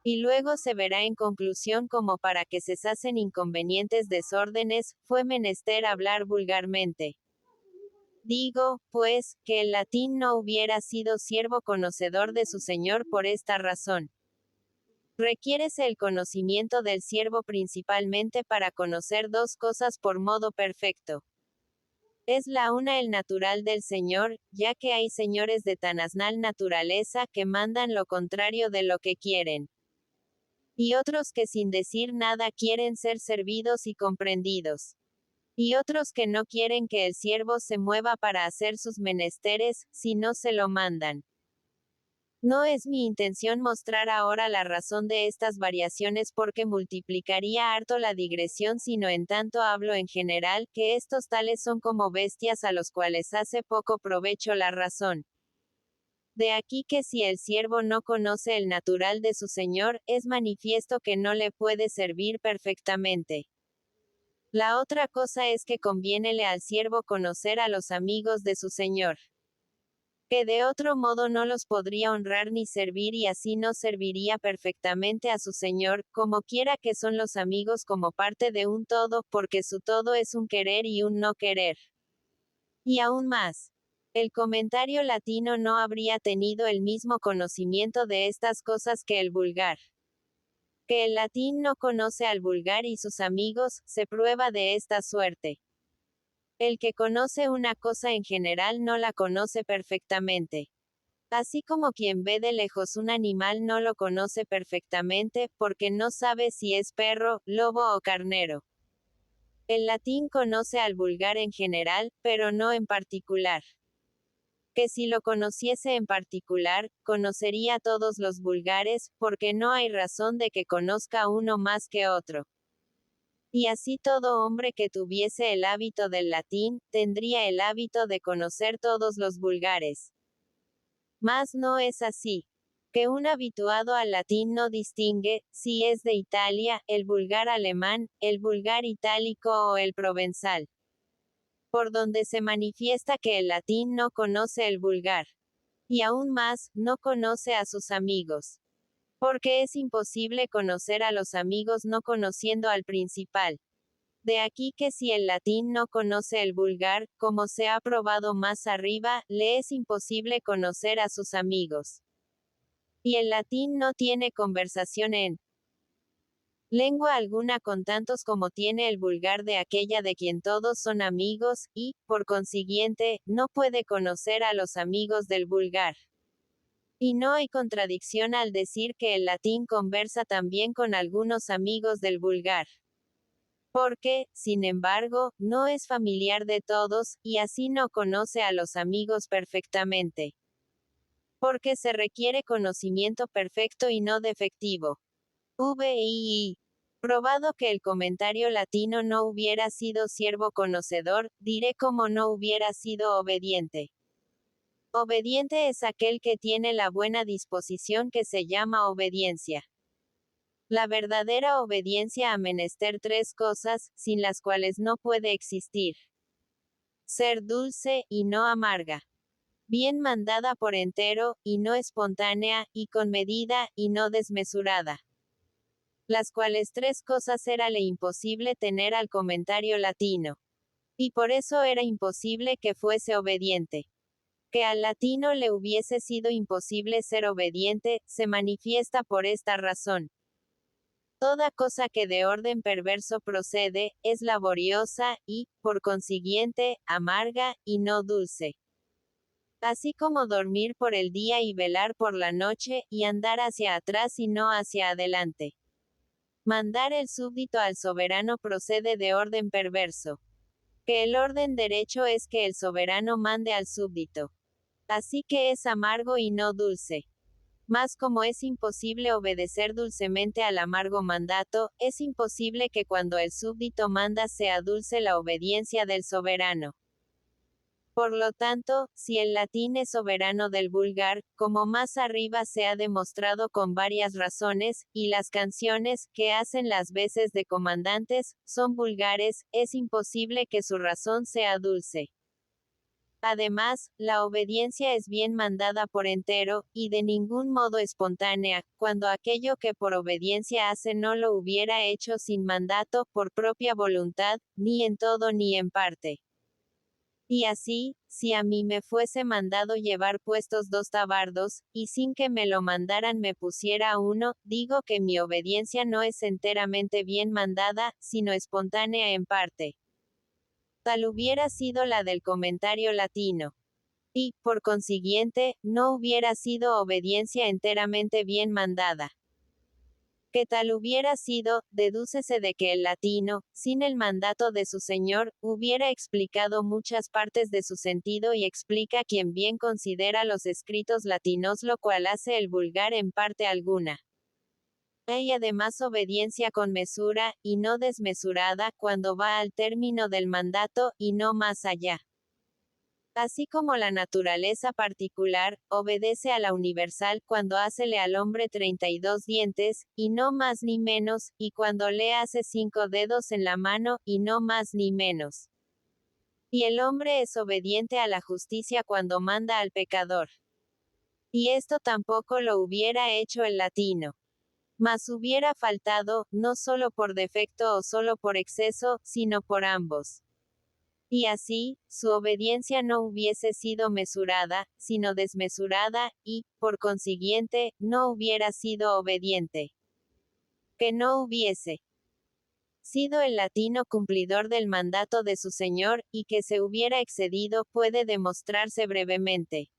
Y luego se verá en conclusión como para que cesasen inconvenientes desórdenes, fue menester hablar vulgarmente. Digo, pues, que el latín no hubiera sido siervo conocedor de su señor por esta razón. Requiérese el conocimiento del siervo principalmente para conocer dos cosas por modo perfecto. Es la una el natural del señor, ya que hay señores de tan asnal naturaleza que mandan lo contrario de lo que quieren. Y otros que sin decir nada quieren ser servidos y comprendidos. Y otros que no quieren que el siervo se mueva para hacer sus menesteres, si no se lo mandan. No es mi intención mostrar ahora la razón de estas variaciones porque multiplicaría harto la digresión, sino en tanto hablo en general, que estos tales son como bestias a los cuales hace poco provecho la razón. De aquí que si el siervo no conoce el natural de su señor, es manifiesto que no le puede servir perfectamente. La otra cosa es que conviénele al siervo conocer a los amigos de su señor, que de otro modo no los podría honrar ni servir y así no serviría perfectamente a su señor, como quiera que son los amigos como parte de un todo, porque su todo es un querer y un no querer. Y aún más, el comentario latino no habría tenido el mismo conocimiento de estas cosas que el vulgar. Que el latín no conoce al vulgar y sus amigos, se prueba de esta suerte. El que conoce una cosa en general no la conoce perfectamente. Así como quien ve de lejos un animal no lo conoce perfectamente, porque no sabe si es perro, lobo o carnero. El latín conoce al vulgar en general, pero no en particular. Que si lo conociese en particular, conocería a todos los vulgares, porque no hay razón de que conozca uno más que otro. Y así todo hombre que tuviese el hábito del latín, tendría el hábito de conocer todos los vulgares. Mas no es así. Que un habituado al latín no distingue, si es de Italia, el vulgar alemán, el vulgar itálico o el provenzal. Por donde se manifiesta que el latín no conoce el vulgar. Y aún más, no conoce a sus amigos. Porque es imposible conocer a los amigos no conociendo al principal. De aquí que si el latín no conoce el vulgar, como se ha probado más arriba, le es imposible conocer a sus amigos. Y el latín no tiene conversación en lengua alguna con tantos como tiene el vulgar de aquella de quien todos son amigos, y, por consiguiente, no puede conocer a los amigos del vulgar. Y no hay contradicción al decir que el latín conversa también con algunos amigos del vulgar. Porque, sin embargo, no es familiar de todos, y así no conoce a los amigos perfectamente. Porque se requiere conocimiento perfecto y no defectivo. VII. Probado que el comentario latino no hubiera sido siervo conocedor, diré como no hubiera sido obediente. Obediente es aquel que tiene la buena disposición que se llama obediencia. La verdadera obediencia ha menester tres cosas, sin las cuales no puede existir. Ser dulce, y no amarga. Bien mandada por entero, y no espontánea, y con medida, y no desmesurada. Las cuales tres cosas érale imposible tener al comentario latino. Y por eso era imposible que fuese obediente. Que al latino le hubiese sido imposible ser obediente, se manifiesta por esta razón. Toda cosa que de orden perverso procede, es laboriosa, y, por consiguiente, amarga, y no dulce. Así como dormir por el día y velar por la noche, y andar hacia atrás y no hacia adelante. Mandar el súbdito al soberano procede de orden perverso. Que el orden derecho es que el soberano mande al súbdito. Así que es amargo y no dulce. Mas como es imposible obedecer dulcemente al amargo mandato, es imposible que cuando el súbdito manda sea dulce la obediencia del soberano. Por lo tanto, si el latín es soberano del vulgar, como más arriba se ha demostrado con varias razones, y las canciones, que hacen las veces de comandantes, son vulgares, es imposible que su razón sea dulce. Además, la obediencia es bien mandada por entero, y de ningún modo espontánea, cuando aquello que por obediencia hace no lo hubiera hecho sin mandato, por propia voluntad, ni en todo ni en parte. Y así, si a mí me fuese mandado llevar puestos 2 tabardos, y sin que me lo mandaran me pusiera uno, digo que mi obediencia no es enteramente bien mandada, sino espontánea en parte. Tal hubiera sido la del comentario latino. Y, por consiguiente, no hubiera sido obediencia enteramente bien mandada. Que tal hubiera sido, dedúcese de que el latino, sin el mandato de su señor, hubiera explicado muchas partes de su sentido y explica quien bien considera los escritos latinos, lo cual hace el vulgar en parte alguna. Hay además obediencia con mesura, y no desmesurada, cuando va al término del mandato, y no más allá. Así como la naturaleza particular, obedece a la universal cuando hácele al hombre 32 dientes, y no más ni menos, y cuando le hace 5 dedos en la mano, y no más ni menos. Y el hombre es obediente a la justicia cuando manda al pecador. Y esto tampoco lo hubiera hecho el latino. Mas hubiera faltado, no solo por defecto o solo por exceso, sino por ambos. Y así, su obediencia no hubiese sido mesurada, sino desmesurada, y, por consiguiente, no hubiera sido obediente. Que no hubiese sido el latino cumplidor del mandato de su señor, y que se hubiera excedido, puede demostrarse brevemente.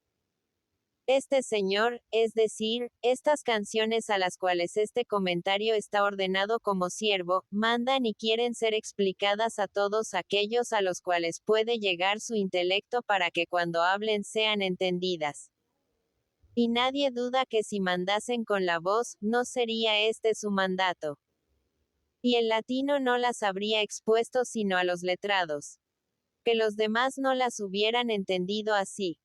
Este señor, es decir, estas canciones a las cuales este comentario está ordenado como siervo, mandan y quieren ser explicadas a todos aquellos a los cuales puede llegar su intelecto para que cuando hablen sean entendidas. Y nadie duda que si mandasen con la voz, no sería este su mandato. Y el latino no las habría expuesto sino a los letrados. Que los demás no las hubieran entendido así.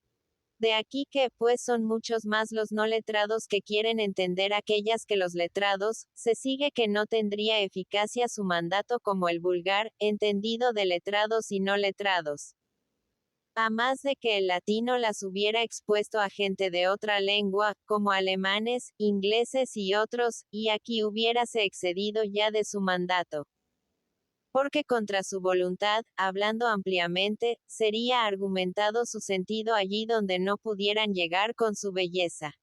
De aquí que, pues son muchos más los no letrados que quieren entender aquellas que los letrados, se sigue que no tendría eficacia su mandato como el vulgar, entendido de letrados y no letrados. A más de que el latino las hubiera expuesto a gente de otra lengua, como alemanes, ingleses y otros, y aquí hubiérase excedido ya de su mandato. Porque contra su voluntad, hablando ampliamente, sería argumentado su sentido allí donde no pudieran llegar con su belleza.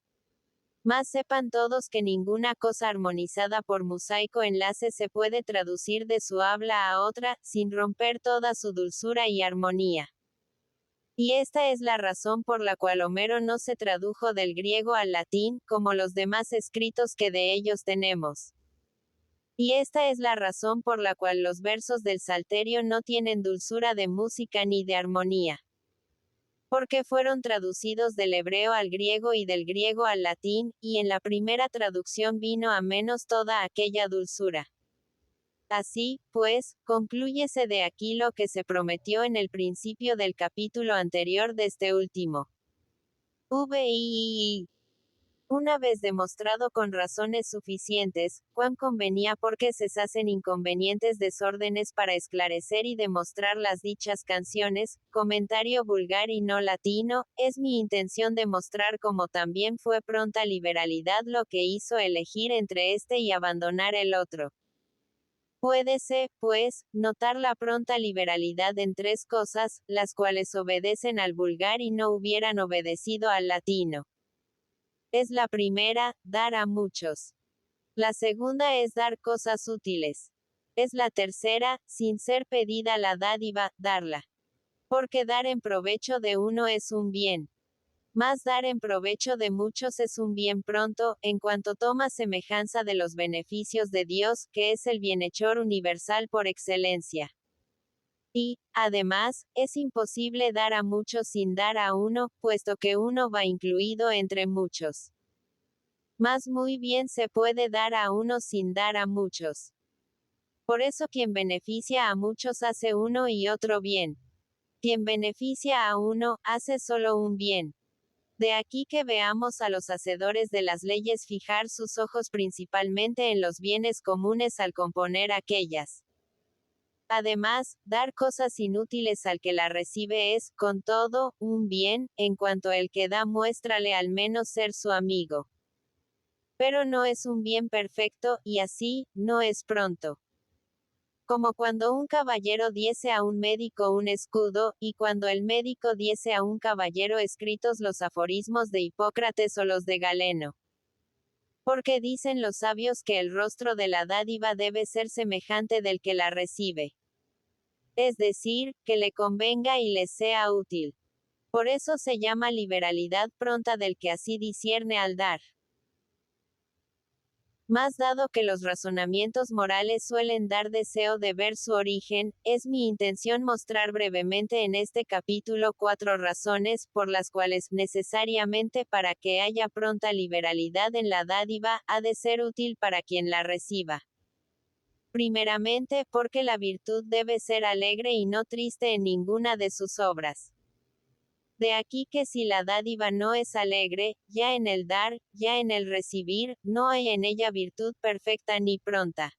Mas sepan todos que ninguna cosa armonizada por mosaico enlace se puede traducir de su habla a otra, sin romper toda su dulzura y armonía. Y esta es la razón por la cual Homero no se tradujo del griego al latín, como los demás escritos que de ellos tenemos. Y esta es la razón por la cual los versos del Salterio no tienen dulzura de música ni de armonía. Porque fueron traducidos del hebreo al griego y del griego al latín, y en la primera traducción vino a menos toda aquella dulzura. Así, pues, conclúyese de aquí lo que se prometió en el principio del capítulo anterior de este último. Una vez demostrado con razones suficientes, cuán convenía porque cesasen inconvenientes desórdenes para esclarecer y demostrar las dichas canciones, comentario vulgar y no latino, es mi intención demostrar cómo también fue pronta liberalidad lo que hizo elegir entre este y abandonar el otro. Puédese, pues, notar la pronta liberalidad en 3 cosas, las cuales obedecen al vulgar y no hubieran obedecido al latino. Es la primera, dar a muchos. La segunda es dar cosas útiles. Es la tercera, sin ser pedida la dádiva, darla. Porque dar en provecho de uno es un bien. Mas dar en provecho de muchos es un bien pronto, en cuanto toma semejanza de los beneficios de Dios, que es el bienhechor universal por excelencia. Y, además, es imposible dar a muchos sin dar a uno, puesto que uno va incluido entre muchos. Mas muy bien se puede dar a unos sin dar a muchos. Por eso quien beneficia a muchos hace uno y otro bien. Quien beneficia a uno, hace solo un bien. De aquí que veamos a los hacedores de las leyes fijar sus ojos principalmente en los bienes comunes al componer aquellas. Además, dar cosas inútiles al que la recibe es, con todo, un bien, en cuanto el que da muéstrale al menos ser su amigo. Pero no es un bien perfecto, y así, no es pronto. Como cuando un caballero diese a un médico un escudo, y cuando el médico diese a un caballero escritos los aforismos de Hipócrates o los de Galeno. Porque dicen los sabios que el rostro de la dádiva debe ser semejante del que la recibe. Es decir, que le convenga y le sea útil. Por eso se llama liberalidad pronta del que así discierne al dar. Más dado que los razonamientos morales suelen dar deseo de ver su origen, es mi intención mostrar brevemente en este capítulo 4 razones, por las cuales, necesariamente para que haya pronta liberalidad en la dádiva, ha de ser útil para quien la reciba. Primeramente, porque la virtud debe ser alegre y no triste en ninguna de sus obras. De aquí que si la dádiva no es alegre, ya en el dar, ya en el recibir, no hay en ella virtud perfecta ni pronta.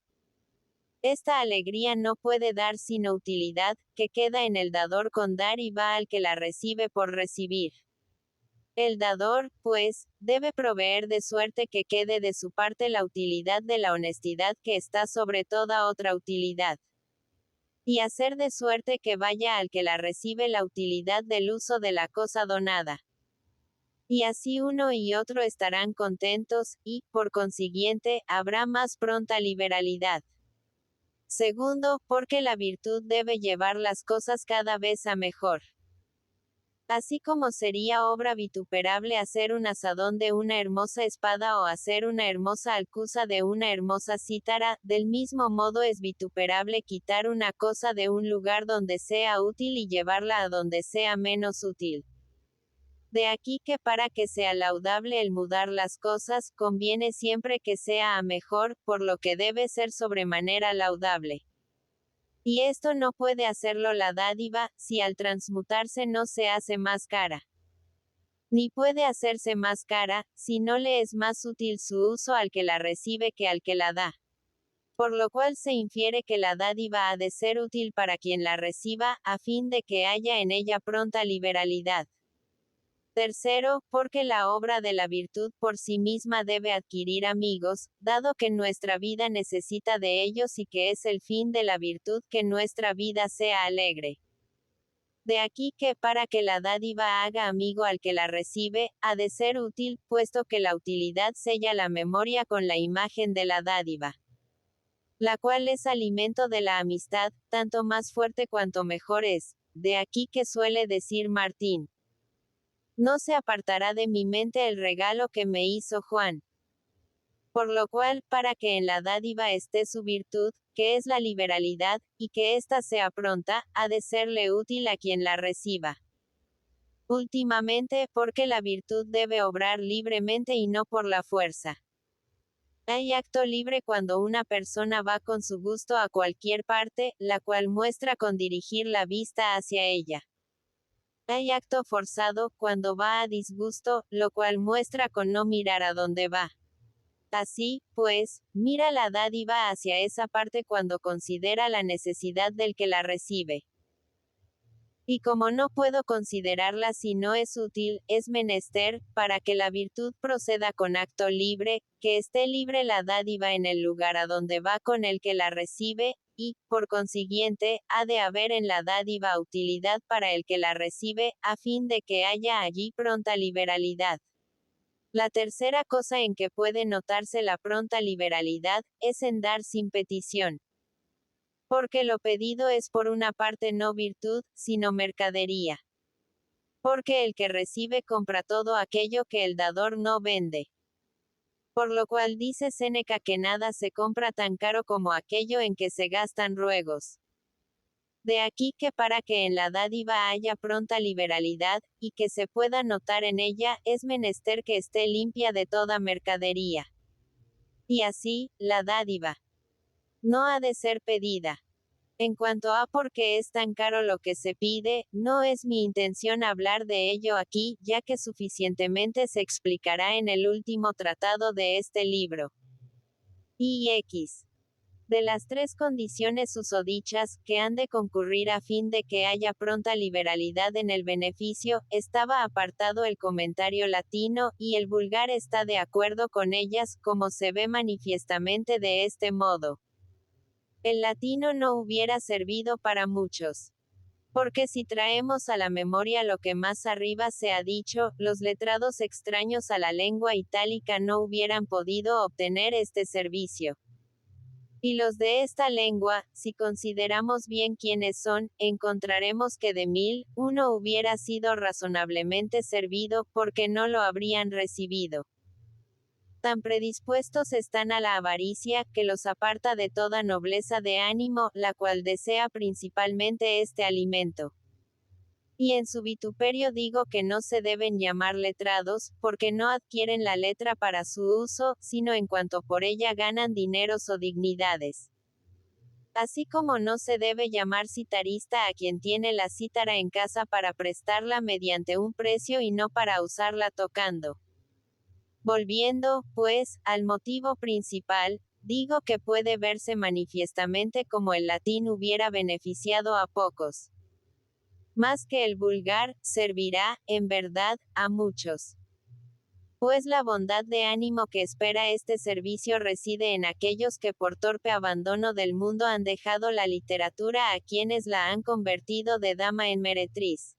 Esta alegría no puede dar sino utilidad, que queda en el dador con dar y va al que la recibe por recibir. El dador, pues, debe proveer de suerte que quede de su parte la utilidad de la honestidad que está sobre toda otra utilidad. Y hacer de suerte que vaya al que la recibe la utilidad del uso de la cosa donada. Y así uno y otro estarán contentos, y, por consiguiente, habrá más pronta liberalidad. Segundo, porque la virtud debe llevar las cosas cada vez a mejor. Así como sería obra vituperable hacer un asadón de una hermosa espada o hacer una hermosa alcuza de una hermosa cítara, del mismo modo es vituperable quitar una cosa de un lugar donde sea útil y llevarla a donde sea menos útil. De aquí que para que sea laudable el mudar las cosas, conviene siempre que sea a mejor, por lo que debe ser sobremanera laudable. Y esto no puede hacerlo la dádiva, si al transmutarse no se hace más cara. Ni puede hacerse más cara, si no le es más útil su uso al que la recibe que al que la da. Por lo cual se infiere que la dádiva ha de ser útil para quien la reciba, a fin de que haya en ella pronta liberalidad. Tercero, porque la obra de la virtud por sí misma debe adquirir amigos, dado que nuestra vida necesita de ellos y que es el fin de la virtud que nuestra vida sea alegre. De aquí que para que la dádiva haga amigo al que la recibe, ha de ser útil, puesto que la utilidad sella la memoria con la imagen de la dádiva, la cual es alimento de la amistad, tanto más fuerte cuanto mejor es. De aquí que suele decir Martín: no se apartará de mi mente el regalo que me hizo Juan. Por lo cual, para que en la dádiva esté su virtud, que es la liberalidad, y que ésta sea pronta, ha de serle útil a quien la reciba. Últimamente, porque la virtud debe obrar libremente y no por la fuerza. Hay acto libre cuando una persona va con su gusto a cualquier parte, la cual muestra con dirigir la vista hacia ella. Hay acto forzado, cuando va a disgusto, lo cual muestra con no mirar a dónde va. Así, pues, mira la dádiva hacia esa parte cuando considera la necesidad del que la recibe. Y como no puedo considerarla si no es útil, es menester, para que la virtud proceda con acto libre, que esté libre la dádiva en el lugar a donde va con el que la recibe, y, por consiguiente, ha de haber en la dádiva utilidad para el que la recibe, a fin de que haya allí pronta liberalidad. La tercera cosa en que puede notarse la pronta liberalidad, es en dar sin petición. Porque lo pedido es por una parte no virtud, sino mercadería. Porque el que recibe compra todo aquello que el dador no vende. Por lo cual dice Séneca que nada se compra tan caro como aquello en que se gastan ruegos. De aquí que para que en la dádiva haya pronta liberalidad, y que se pueda notar en ella, es menester que esté limpia de toda mercadería. Y así, la dádiva no ha de ser pedida. En cuanto a por qué es tan caro lo que se pide, no es mi intención hablar de ello aquí, ya que suficientemente se explicará en el último tratado de este libro. X. De las tres condiciones susodichas, que han de concurrir a fin de que haya pronta liberalidad en el beneficio, estaba apartado el comentario latino, y el vulgar está de acuerdo con ellas, como se ve manifiestamente de este modo. El latino no hubiera servido para muchos. Porque si traemos a la memoria lo que más arriba se ha dicho, los letrados extraños a la lengua itálica no hubieran podido obtener este servicio. Y los de esta lengua, si consideramos bien quiénes son, encontraremos que de 1000, uno hubiera sido razonablemente servido, porque no lo habrían recibido. Tan predispuestos están a la avaricia, que los aparta de toda nobleza de ánimo, la cual desea principalmente este alimento. Y en su vituperio digo que no se deben llamar letrados, porque no adquieren la letra para su uso, sino en cuanto por ella ganan dineros o dignidades. Así como no se debe llamar citarista a quien tiene la cítara en casa para prestarla mediante un precio y no para usarla tocando. Volviendo, pues, al motivo principal, digo que puede verse manifiestamente como el latín hubiera beneficiado a pocos. Más que el vulgar, servirá, en verdad, a muchos. Pues la bondad de ánimo que espera este servicio reside en aquellos que por torpe abandono del mundo han dejado la literatura a quienes la han convertido de dama en meretriz.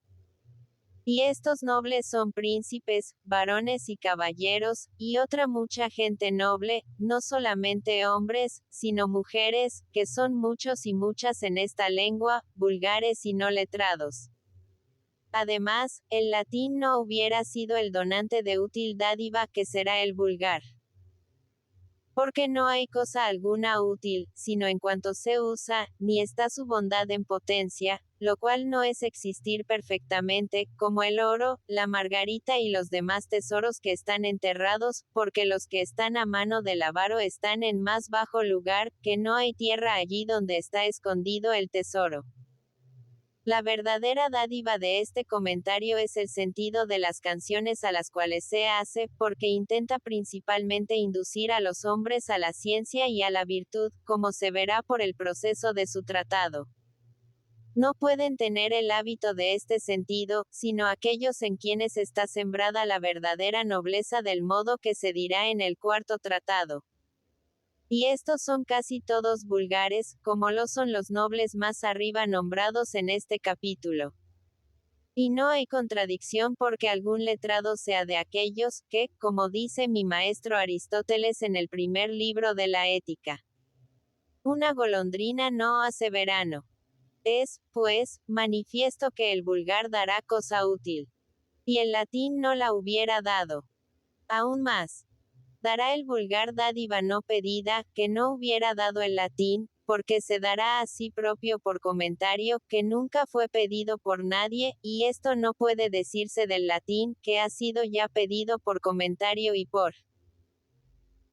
Y estos nobles son príncipes, varones y caballeros, y otra mucha gente noble, no solamente hombres, sino mujeres, que son muchos y muchas en esta lengua, vulgares y no letrados. Además, el latín no hubiera sido el donante de útil dádiva que será el vulgar. Porque no hay cosa alguna útil, sino en cuanto se usa, ni está su bondad en potencia, lo cual no es existir perfectamente, como el oro, la margarita y los demás tesoros que están enterrados, porque los que están a mano del avaro están en más bajo lugar, que no hay tierra allí donde está escondido el tesoro. La verdadera dádiva de este comentario es el sentido de las canciones a las cuales se hace, porque intenta principalmente inducir a los hombres a la ciencia y a la virtud, como se verá por el proceso de su tratado. No pueden tener el hábito de este sentido, sino aquellos en quienes está sembrada la verdadera nobleza del modo que se dirá en el cuarto tratado. Y estos son casi todos vulgares, como lo son los nobles más arriba nombrados en este capítulo. Y no hay contradicción porque algún letrado sea de aquellos, que, como dice mi maestro Aristóteles en el primer libro de la Ética, una golondrina no hace verano. Es, pues, manifiesto que el vulgar dará cosa útil. Y el latín no la hubiera dado. Aún más, dará el vulgar dádiva no pedida, que no hubiera dado el latín, porque se dará a sí propio por comentario, que nunca fue pedido por nadie, y esto no puede decirse del latín, que ha sido ya pedido por comentario y por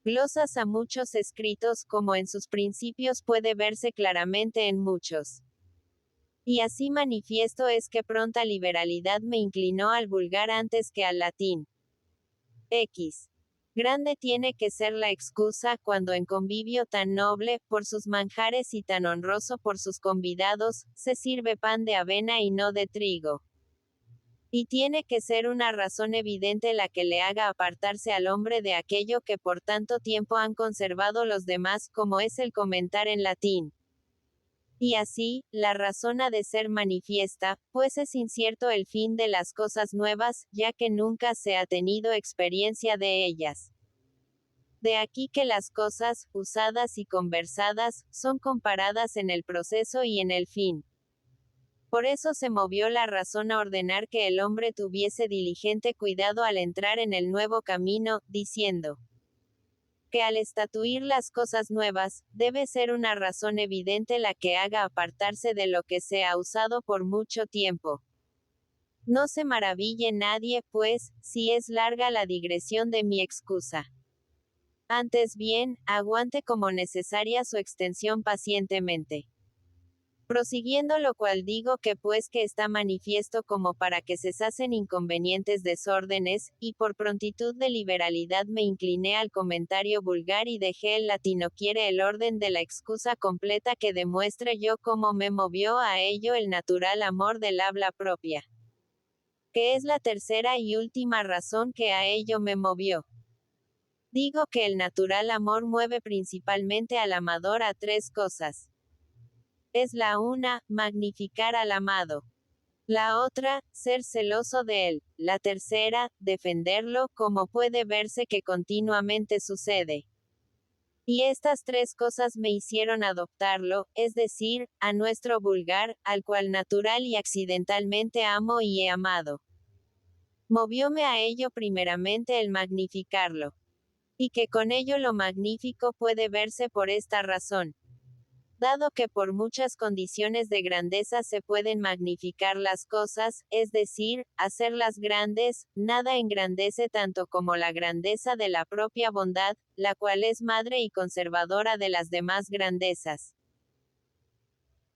glosas a muchos escritos, como en sus principios puede verse claramente en muchos. Y así manifiesto es que pronta liberalidad me inclinó al vulgar antes que al latín. X. Grande tiene que ser la excusa, cuando en convivio tan noble, por sus manjares y tan honroso por sus convidados, se sirve pan de avena y no de trigo. Y tiene que ser una razón evidente la que le haga apartarse al hombre de aquello que por tanto tiempo han conservado los demás, como es el comentar en latín. Y así, la razón ha de ser manifiesta, pues es incierto el fin de las cosas nuevas, ya que nunca se ha tenido experiencia de ellas. De aquí que las cosas, usadas y conversadas, son comparadas en el proceso y en el fin. Por eso se movió la razón a ordenar que el hombre tuviese diligente cuidado al entrar en el nuevo camino, diciendo: que al estatuir las cosas nuevas, debe ser una razón evidente la que haga apartarse de lo que se ha usado por mucho tiempo. No se maraville nadie, pues, si es larga la digresión de mi excusa. Antes bien, aguante como necesaria su extensión pacientemente. Prosiguiendo lo cual digo que pues que está manifiesto como para que cesasen inconvenientes desórdenes, y por prontitud de liberalidad me incliné al comentario vulgar y dejé el latino quiere el orden de la excusa completa que demuestre yo cómo me movió a ello el natural amor del habla propia. Que es la tercera y última razón que a ello me movió. Digo que el natural amor mueve principalmente al amador a tres cosas. Es la una, magnificar al amado. La otra, ser celoso de él. La tercera, defenderlo, como puede verse que continuamente sucede. Y estas tres cosas me hicieron adoptarlo, es decir, a nuestro vulgar, al cual natural y accidentalmente amo y he amado. Movióme a ello primeramente el magnificarlo. Y que con ello lo magnífico puede verse por esta razón. Dado que por muchas condiciones de grandeza se pueden magnificar las cosas, es decir, hacerlas grandes, nada engrandece tanto como la grandeza de la propia bondad, la cual es madre y conservadora de las demás grandezas.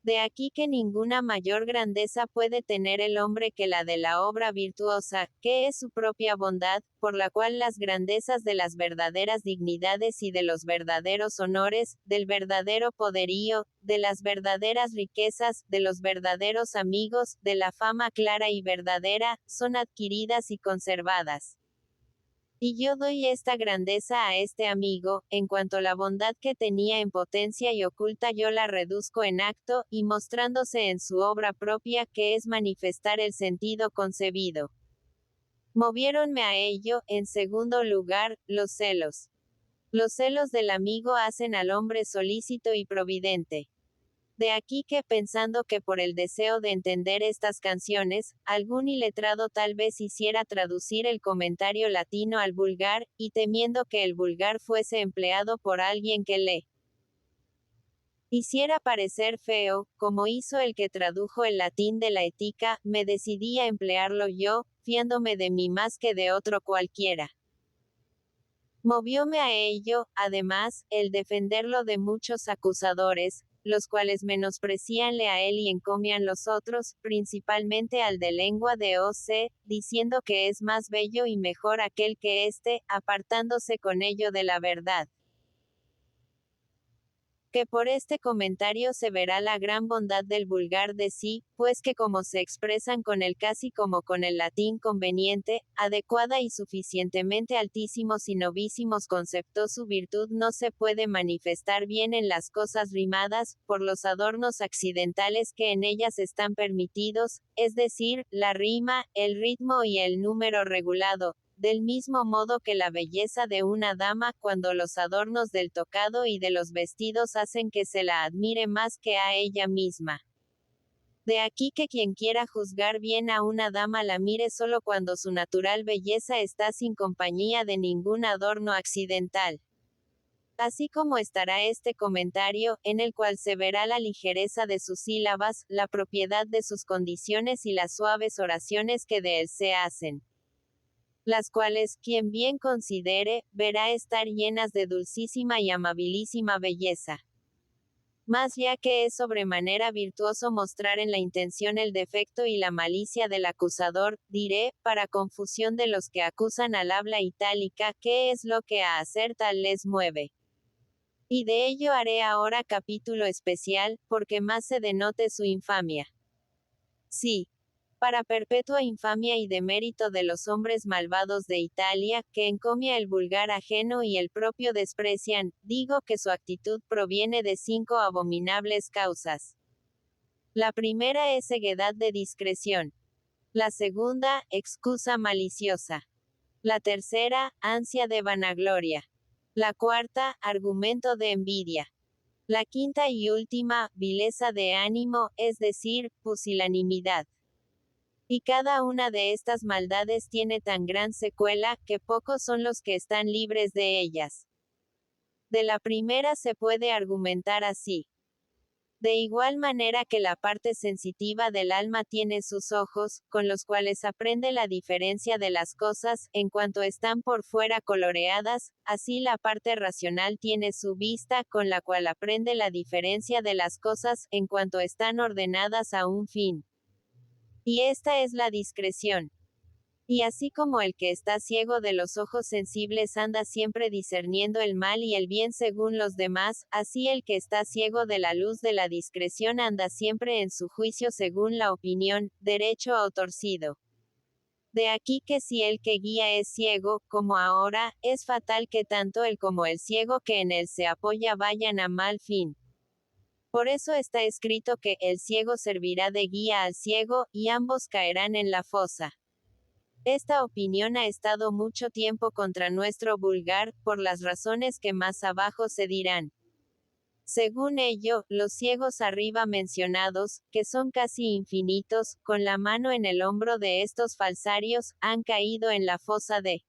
De aquí que ninguna mayor grandeza puede tener el hombre que la de la obra virtuosa, que es su propia bondad, por la cual las grandezas de las verdaderas dignidades y de los verdaderos honores, del verdadero poderío, de las verdaderas riquezas, de los verdaderos amigos, de la fama clara y verdadera, son adquiridas y conservadas. Y yo doy esta grandeza a este amigo, en cuanto la bondad que tenía en potencia y oculta yo la reduzco en acto, y mostrándose en su obra propia, que es manifestar el sentido concebido. Moviéronme a ello, en segundo lugar, los celos. Los celos del amigo hacen al hombre solícito y providente. De aquí que pensando que por el deseo de entender estas canciones, algún iletrado tal vez hiciera traducir el comentario latino al vulgar, y temiendo que el vulgar fuese empleado por alguien que le hiciera parecer feo, como hizo el que tradujo el latín de la Ética, me decidí a emplearlo yo, fiándome de mí más que de otro cualquiera. Movióme a ello, además, el defenderlo de muchos acusadores, los cuales menosprecianle a él y encomian los otros, principalmente al de lengua de O.C., diciendo que es más bello y mejor aquel que éste, apartándose con ello de la verdad. Que por este comentario se verá la gran bondad del vulgar de sí, pues que como se expresan con el casi como con el latín conveniente, adecuada y suficientemente altísimos y novísimos conceptos su virtud no se puede manifestar bien en las cosas rimadas, por los adornos accidentales que en ellas están permitidos, es decir, la rima, el ritmo y el número regulado, del mismo modo que la belleza de una dama, cuando los adornos del tocado y de los vestidos hacen que se la admire más que a ella misma. De aquí que quien quiera juzgar bien a una dama la mire solo cuando su natural belleza está sin compañía de ningún adorno accidental. Así como estará este comentario, en el cual se verá la ligereza de sus sílabas, la propiedad de sus condiciones y las suaves oraciones que de él se hacen, las cuales, quien bien considere, verá estar llenas de dulcísima y amabilísima belleza. Mas ya que es sobremanera virtuoso mostrar en la intención el defecto y la malicia del acusador, diré, para confusión de los que acusan al habla itálica, qué es lo que a hacer tal les mueve. Y de ello haré ahora capítulo especial, porque más se denote su infamia. Sí, para perpetua infamia y demérito de los hombres malvados de Italia, que encomia el vulgar ajeno y el propio desprecian, digo que su actitud proviene de 5 abominables causas. La primera es ceguedad de discreción. La segunda, excusa maliciosa. La tercera, ansia de vanagloria. La cuarta, argumento de envidia. La quinta y última, vileza de ánimo, es decir, pusilanimidad. Y cada una de estas maldades tiene tan gran secuela, que pocos son los que están libres de ellas. De la primera se puede argumentar así. De igual manera que la parte sensitiva del alma tiene sus ojos, con los cuales aprende la diferencia de las cosas, en cuanto están por fuera coloreadas, así la parte racional tiene su vista, con la cual aprende la diferencia de las cosas, en cuanto están ordenadas a un fin. Y esta es la discreción. Y así como el que está ciego de los ojos sensibles anda siempre discerniendo el mal y el bien según los demás, así el que está ciego de la luz de la discreción anda siempre en su juicio según la opinión, derecho o torcido. De aquí que si el que guía es ciego, como ahora, es fatal que tanto él como el ciego que en él se apoya vayan a mal fin. Por eso está escrito que el ciego servirá de guía al ciego, y ambos caerán en la fosa. Esta opinión ha estado mucho tiempo contra nuestro vulgar, por las razones que más abajo se dirán. Según ello, los ciegos arriba mencionados, que son casi infinitos, con la mano en el hombro de estos falsarios, han caído en la fosa de